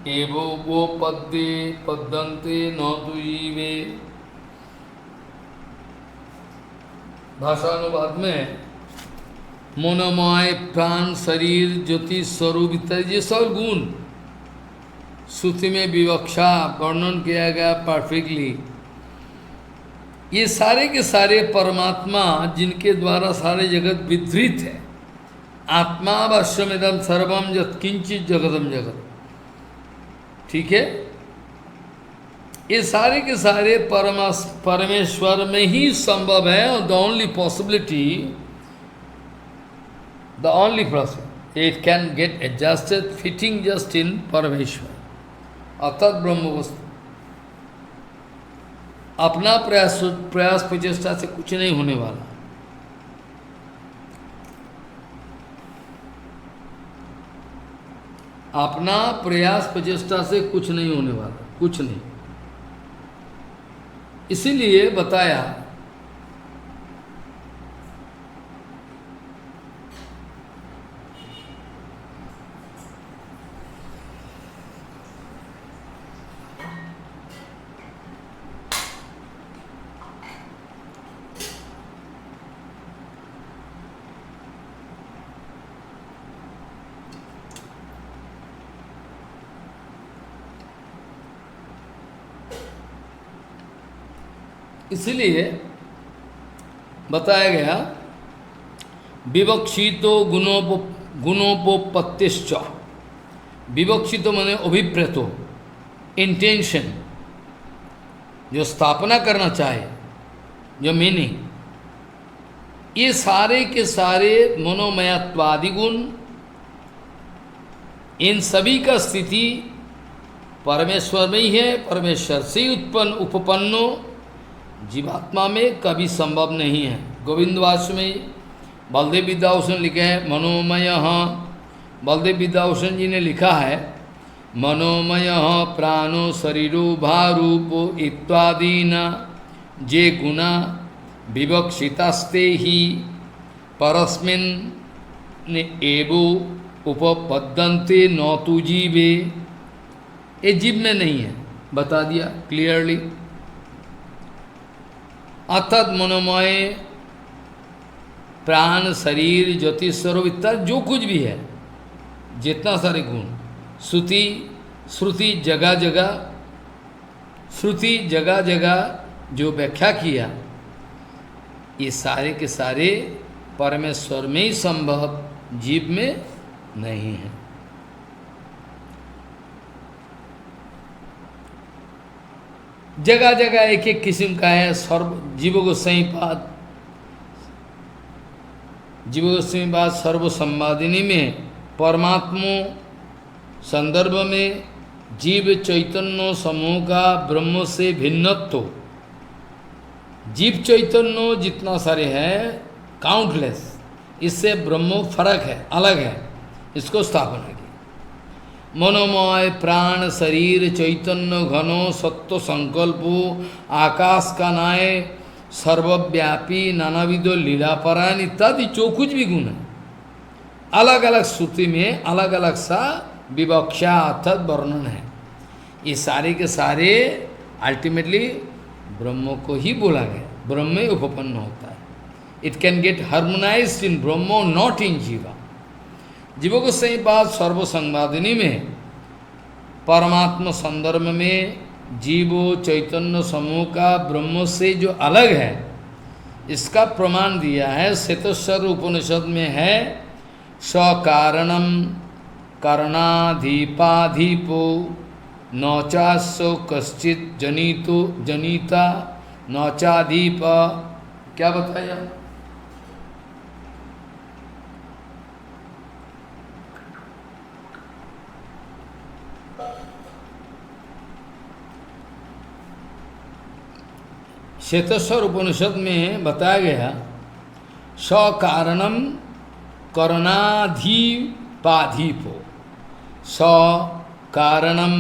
Speaker 1: एवो वो पद्ये पद्यन्ते न तु जीवे। भाषानुवाद में मनोमय प्राण शरीर ज्योति स्वरूप इत्यादि ये सब गुण श्रुति में विवक्षा वर्णन किया गया परफेक्टली। ये सारे के सारे परमात्मा जिनके द्वारा सारे जगत विधृत है। आत्मा वश्यमिदम सर्वम यत् किंचित जगतम जगत, ठीक है। ये सारे के सारे परमेश्वर में ही संभव है। और the only possibility, the only process it can get adjusted fitting just in परमेश्वर, अर्थात ब्रह्म वस्तु। अपना प्रयास प्रचेष्टा से कुछ नहीं होने वाला। अपना प्रयास प्रचेष्टा से कुछ नहीं होने वाला, कुछ नहीं। इसीलिए बताया इसीलिए बताया गया विवक्षितो गुणोपोपत्तिश्च। विवक्षितो माने अभिप्रेतो, इंटेंशन, जो स्थापना करना चाहे, जो मीनिंग, ये सारे के सारे मनोमयत्वादि गुण, इन सभी का स्थिति परमेश्वर में ही है। परमेश्वर से ही उत्पन्न उपपन्नो जीवात्मा में कभी संभव नहीं है। गोविंद वाक्य में बलदेव विद्याभूषण लिखे हैं मनोमय, बलदेव विद्याभूषण जी ने लिखा है मनोमय प्राणो शरीरो भारूपो इत्यादि न जे गुणा विवक्षितास्ते ही परस्मिन् एवो उपपद्यन्ते न तु जीवे। ये जीव में नहीं है, बता दिया क्लियरली। अर्थात मनोमय प्राण शरीर ज्योति स्वरूप इत्यादि जो कुछ भी है, जितना सारे गुण श्रुति जगह जगह जो व्याख्या किया, ये सारे के सारे परमेश्वर में ही संभव, जीव में नहीं है। जगह जगह एक एक किस्म का है। जीव गोसाई पाद सर्व संवादिनी में परमात्मा संदर्भ में जीव चैतन्य समूह का ब्रह्म से भिन्नत्व, जीव चैतन्य जितना सारे हैं काउंटलेस, इससे ब्रह्म फर्क है, अलग है, इसको स्थापना की। मनोमय प्राण शरीर चैतन्य घनो सत्व संकल्पो आकाश का नाय सर्वव्यापी नानाविधो लीलापरायण इत्यादि जो कुछ भी गुण है, अलग अलग श्रुति में अलग अलग सा विवक्षा अर्थात वर्णन है। ये सारे के सारे अल्टीमेटली ब्रह्म को ही बोला गया, ब्रह्म में उपपन्न होता है। It can get harmonized in Brahman not in jiva. जीवों को सही बात सर्वसंवादिनी में परमात्मा संदर्भ में जीवो चैतन्य समूह का ब्रह्म से जो अलग है, इसका प्रमाण दिया है। श्वेतस्वर उपनिषद में है सकारणम करणाधिपाधिपो नौचासो कश्चित जनितो जनिता नौचाधिप। क्या बताया? श्वेतस्वर उपनिषद में बताया गया सकारणम करणाधिपाधिपो स कारणम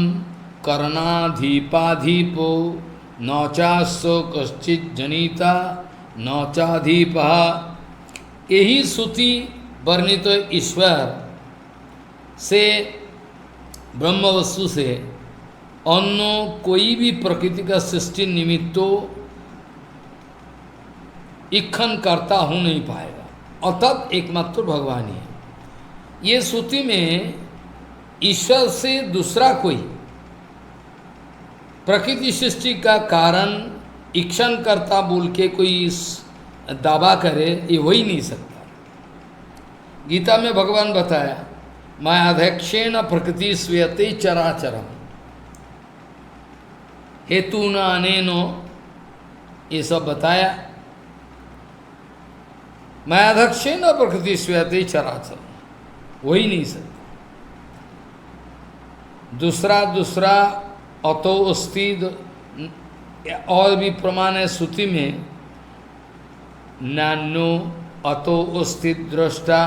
Speaker 1: करणाधिपाधिपो न चास्व कश्चित जनिता न चाधिपः। यही श्रुति वर्णित ईश्वर से, ब्रह्म वस्तु से अन्य कोई भी प्रकृति का सृष्टि निमित्तो इक्खन करता हो नहीं पाएगा, अर्थात एकमात्र भगवान ही है। ये श्रुति में ईश्वर से दूसरा कोई प्रकृति सृष्टि का कारण इक्षण करता बोल के कोई दावा करे, ये हो ही नहीं सकता। गीता में भगवान बताया, मैं अध्यक्षेण प्रकृति स्वीयते चराचरम हेतु न अनेनो, ये सब बताया। मैं अध्यक्षेण प्रकृति स्वीयते चराचरम, हो ही नहीं सकता। दूसरा अतो अस्ति, और भी प्रमाण है श्रुति में, नान्यो अतो अस्ति दृष्टा,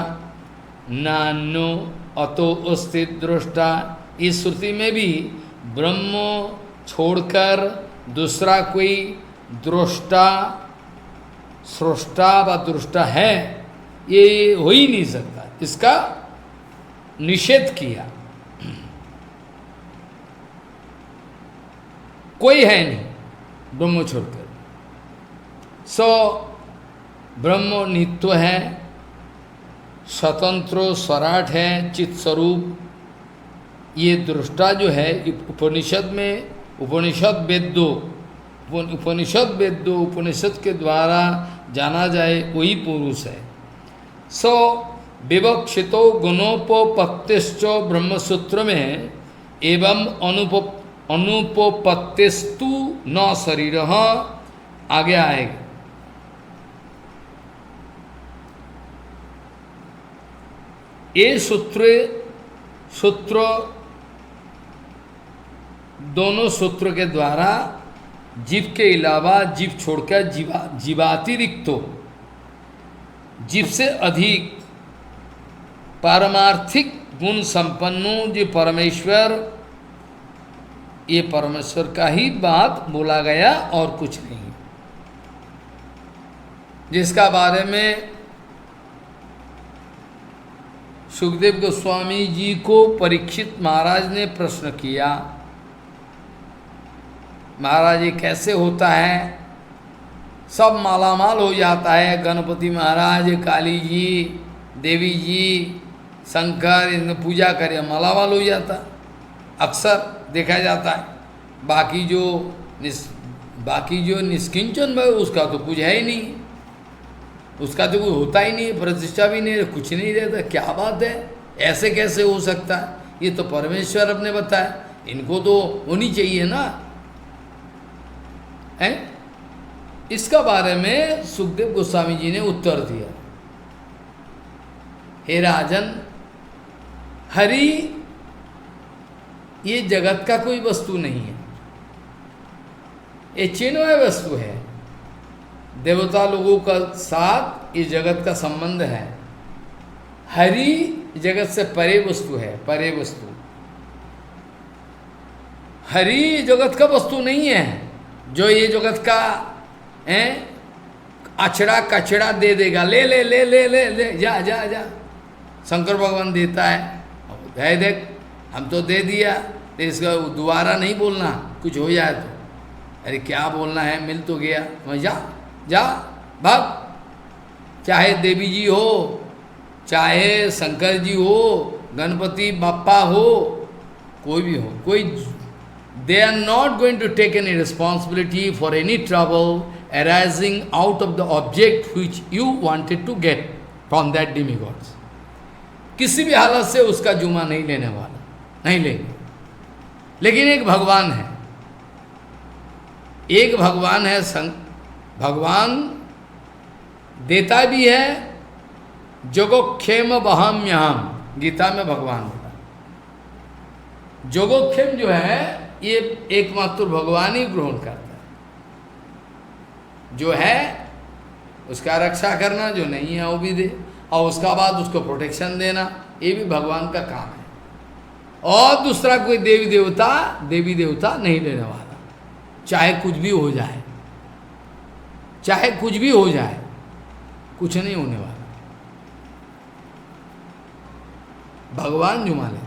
Speaker 1: नान्यो अतो अस्ति दृष्टा। इस श्रुति में भी ब्रह्म छोड़कर दूसरा कोई दृष्टा, सृष्टा व दृष्टा है, ये हो ही नहीं सकता। इसका निषेध किया, कोई है नहीं ब्रह्म छोड़कर। ब्रह्म नित्य है, स्वतंत्र स्वराट है, चित स्वरूप। ये दृष्टा जो है उपनिषद में, उपनिषद वेदो उपनिषद के द्वारा जाना जाए वही पुरुष है। विवक्षितो गुणोपपत्तिश्च ब्रह्मसूत्र में एवं अनुपपत्तिस्तु न शरीर, आगे आएगा। ये सूत्र दोनों सूत्र के द्वारा जीव के अलावा, जीव छोड़कर जीवातिरिक्तो, जीव से अधिक पारमार्थिक गुण संपन्नो जो परमेश्वर, ये परमेश्वर का ही बात बोला गया और कुछ नहीं, जिसका बारे में सुखदेव गोस्वामी जी को परीक्षित महाराज ने प्रश्न किया, महाराज ये कैसे होता है, सब मालामाल हो जाता है, गणपति महाराज, काली जी, देवी जी, शंकर, इनमें पूजा करे मालामाल हो जाता, अक्सर देखा जाता है। बाकी जो निष्किंचन है उसका तो कुछ है ही नहीं, उसका तो कुछ होता ही नहीं, प्रतिष्ठा भी नहीं, कुछ नहीं रहता। क्या बात है, ऐसे कैसे हो सकता है? ये तो परमेश्वर अपने बताया, इनको तो होनी चाहिए ना है। इसका बारे में सुखदेव गोस्वामी जी ने उत्तर दिया, हे राजन, हरि ये जगत का कोई वस्तु नहीं है, ये चिन्मय वस्तु है। देवता लोगों का साथ ये जगत का संबंध है। हरि जगत से परे वस्तु है, परे वस्तु। हरि जगत का वस्तु नहीं है, जो ये जगत का अछड़ा कचड़ा दे देगा, ले ले ले ले ले ले, जा जा जा, शंकर भगवान देता है, देख हम तो दे दिया, तो इसका दोबारा नहीं बोलना, कुछ हो जाए तो। अरे क्या बोलना है, मिल तो गया, मैं जा जा भाग, चाहे देवी जी हो, चाहे शंकर जी हो, गणपति बाप्पा हो, कोई भी हो, कोई, they are not going to take any responsibility for any trouble arising out of the object which you wanted to get from that demigods. किसी भी हालत से उसका जुमा नहीं लेने वाला, नहीं लेंगे। लेकिन एक भगवान है, एक भगवान है, भगवान देता भी है, जोगोक्षेम वहाम्यहम, गीता में भगवान बोला। जोगोक्षेम जो है ये एकमात्र भगवान ही ग्रहण करता है, जो है उसका रक्षा करना, जो नहीं है वो भी दे। और उसका बाद उसको प्रोटेक्शन देना, ये भी भगवान का काम है। और दूसरा कोई देवी देवता नहीं लेने वाला, चाहे कुछ भी हो जाए, चाहे कुछ भी हो जाए, कुछ नहीं होने वाला, भगवान जुमा लेते।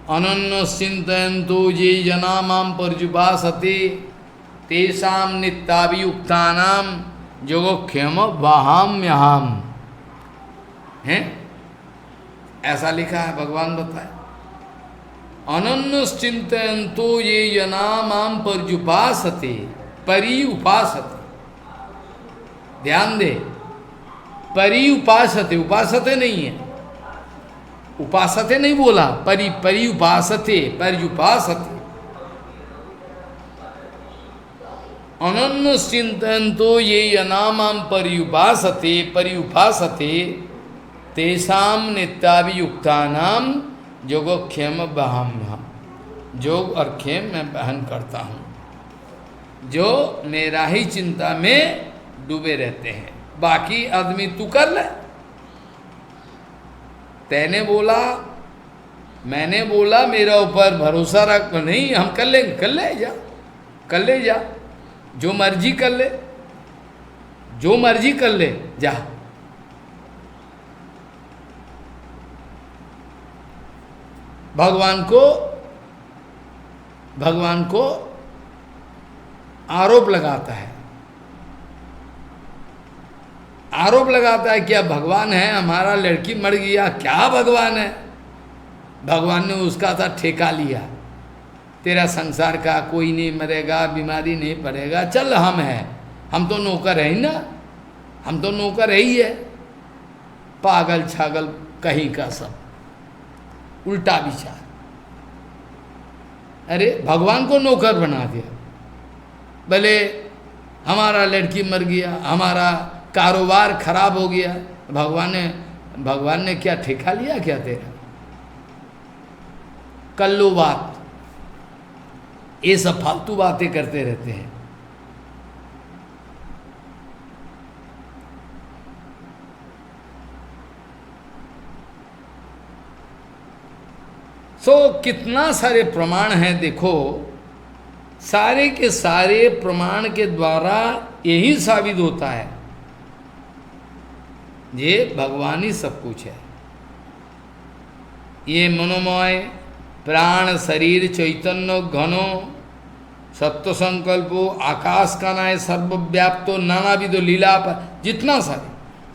Speaker 1: अनन्य चिंतयन्तु ये जना माम पर्युपासते तेषां नित्याभियुक्तानां योगक्षेम वहाम्यहम्। हैं, ऐसा लिखा है, भगवान बताए। अनन्य चिंतयन्तु ये जना माम पर्युपासते, परि उपासते, ध्यान दे, परि उपासते, उपासते नहीं है, उपासते नहीं बोला, परि उपासते, पर्युपासते। अनन्य चिंतयन्तो ये यनामाम पर्युपासते तेषाम नित्याभियुक्तानाम योगक्षेम वहाम्यहम्। योग और क्षेम मैं बहन करता हूँ, जो मेरा ही चिंता में डूबे रहते हैं। बाकी आदमी तू कर ले, तैने बोला, मैंने बोला, मेरा ऊपर भरोसा रख, नहीं हम कर लेंगे, कर ले जा, कर ले जा, जो मर्जी कर ले, जो मर्जी कर ले जा। भगवान को आरोप लगाता है, आरोप लगाता है, क्या भगवान है, हमारा लड़की मर गया, क्या भगवान है? भगवान ने उसका था ठेका लिया, तेरा संसार का कोई नहीं मरेगा, बीमारी नहीं पड़ेगा, चल हम हैं, हम तो नौकर है ही ना, हम तो नौकर है ही है। पागल छागल कहीं का सब, उल्टा विचार। अरे भगवान को नौकर बना दिया, भले हमारा लड़की मर गया, हमारा कारोबार खराब हो गया, भगवान ने क्या ठेका लिया क्या तेरा? कल्लू बात, ये सब फालतू बातें करते रहते हैं। कितना सारे प्रमाण हैं, देखो, सारे के सारे प्रमाण के द्वारा यही साबित होता है ये भगवान ही सब कुछ है। ये मनोमय प्राण शरीर चैतन्य घनो सत्व संकल्पो आकाश का नाय सर्वव्याप्तो नानाविधो लीला पर, जितना सारे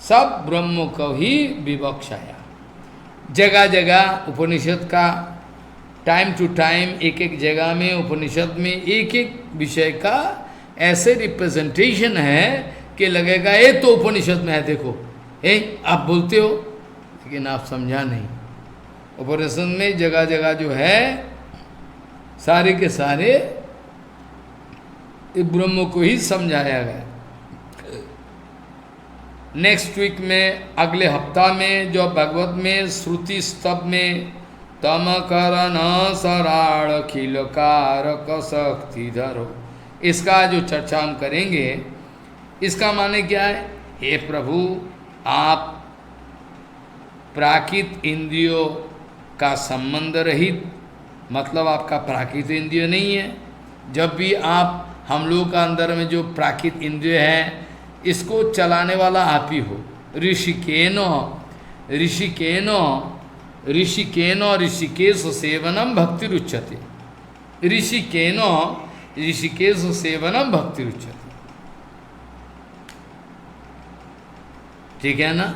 Speaker 1: सब ब्रह्म को ही विवक्षाया। जगह जगह उपनिषद का टाइम टू टाइम एक एक जगह में उपनिषद में एक एक विषय का ऐसे रिप्रेजेंटेशन है कि लगेगा ये तो उपनिषद में है, देखो आप बोलते हो लेकिन आप समझा नहीं। उपनिषद में जगह जगह जो है सारे के सारे ब्रह्म को ही समझाया गया। नेक्स्ट वीक में, अगले हफ्ता में जो भगवत में श्रुति स्तव में तम करण सराड़ खिलकारक शक्तिधरो, इसका जो चर्चा हम करेंगे, इसका माने क्या है? हे प्रभु, आप प्राकृत इंद्रियों का संबंध रहित, मतलब आपका प्राकृत इंद्रिय नहीं है। जब भी आप हम लोगों का अंदर में जो प्राकृत इंद्रिय है, इसको चलाने वाला आप ही हो। ऋषिकेनो ऋषिकेश सेवनम भक्ति रुच्यते, ऋषिकेश सेवनम भक्ति रुच्यते, ठीक है ना?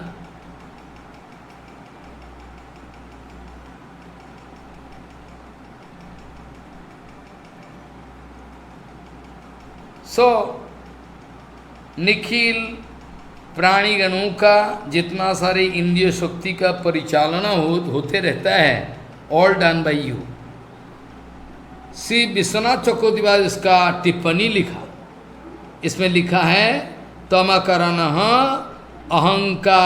Speaker 1: निखिल प्राणीगणों का जितना सारे इंद्रिय शक्ति का परिचालना होते रहता है, all done by you. Shri Vishwanath Chakravarti इसका टिप्पणी लिखा, इसमें लिखा है तमकरण अहंकारिक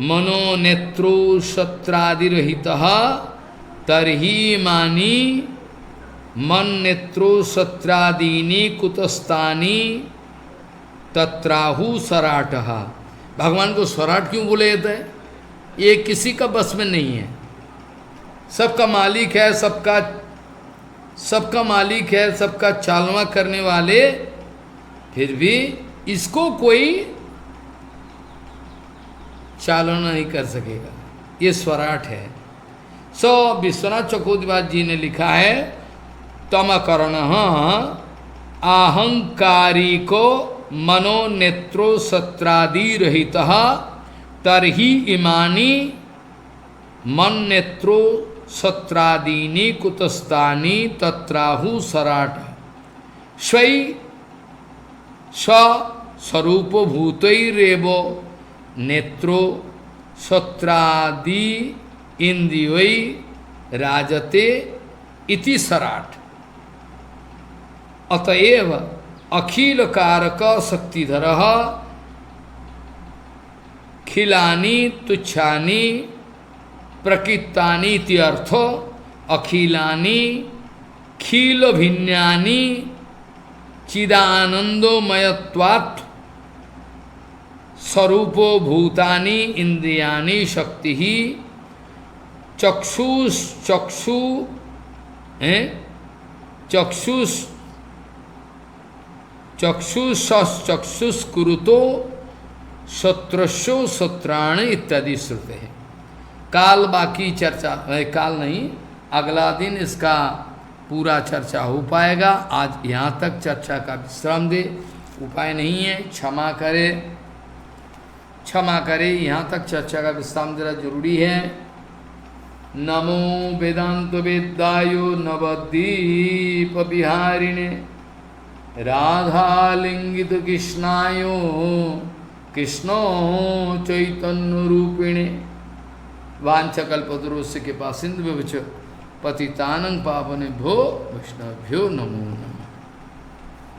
Speaker 1: मनोनेत्रो शत्रादिरहित तरही मानी मन नेत्रो सत्रादीनी कुतस्तानी तत्राहु सराट। भगवान को स्वराट क्यों बोले जाते हैं? ये किसी का बस में नहीं है, सबका मालिक है, सबका मालिक है, सबका चालना करने वाले, फिर भी इसको कोई चालना नहीं कर सकेगा, ये स्वराट है। सो विश्वनाथ चकोदीवास जी ने लिखा है, तमकरण अहंकारी को मनो नेत्रो सत्रादि रहित तरही इमानी मन नेत्रो सत्रादीनी कुतस्तानी तत्राहु सराट। स्वै स्वरूप भूतैरेव नेत्रो सत्रादि इंद्रियै राजते इति सराट। अतएव अखिल कारक शक्तिधर खिलानी तुच्छानी प्रकृतानी इति अर्थो। अखिलानी खील भिन्यानी चिदानंदोमयत्वात् स्वरूपो भूतानि इंद्रियाणि शक्ति ही चक्षुष कुरुतो सत्रस्यो सत्राण इत्यादि श्रुते हैं। काल बाकी चर्चा, काल नहीं, अगला दिन इसका पूरा चर्चा हो पाएगा। आज यहाँ तक चर्चा का विश्राम दे, उपाय नहीं है, क्षमा करे, यहाँ तक चर्चा का विश्राम देना जरूरी है। नमो वेदांत वेदायो नवद्वीप विहारिणे राधालिंगित कृष्णायो कृष्णो चैतन्य रूपिणे वांछकल्पतरुस्य के पासिंद पतितानंग पावने भो वैष्णवभ्यो नमो नमः।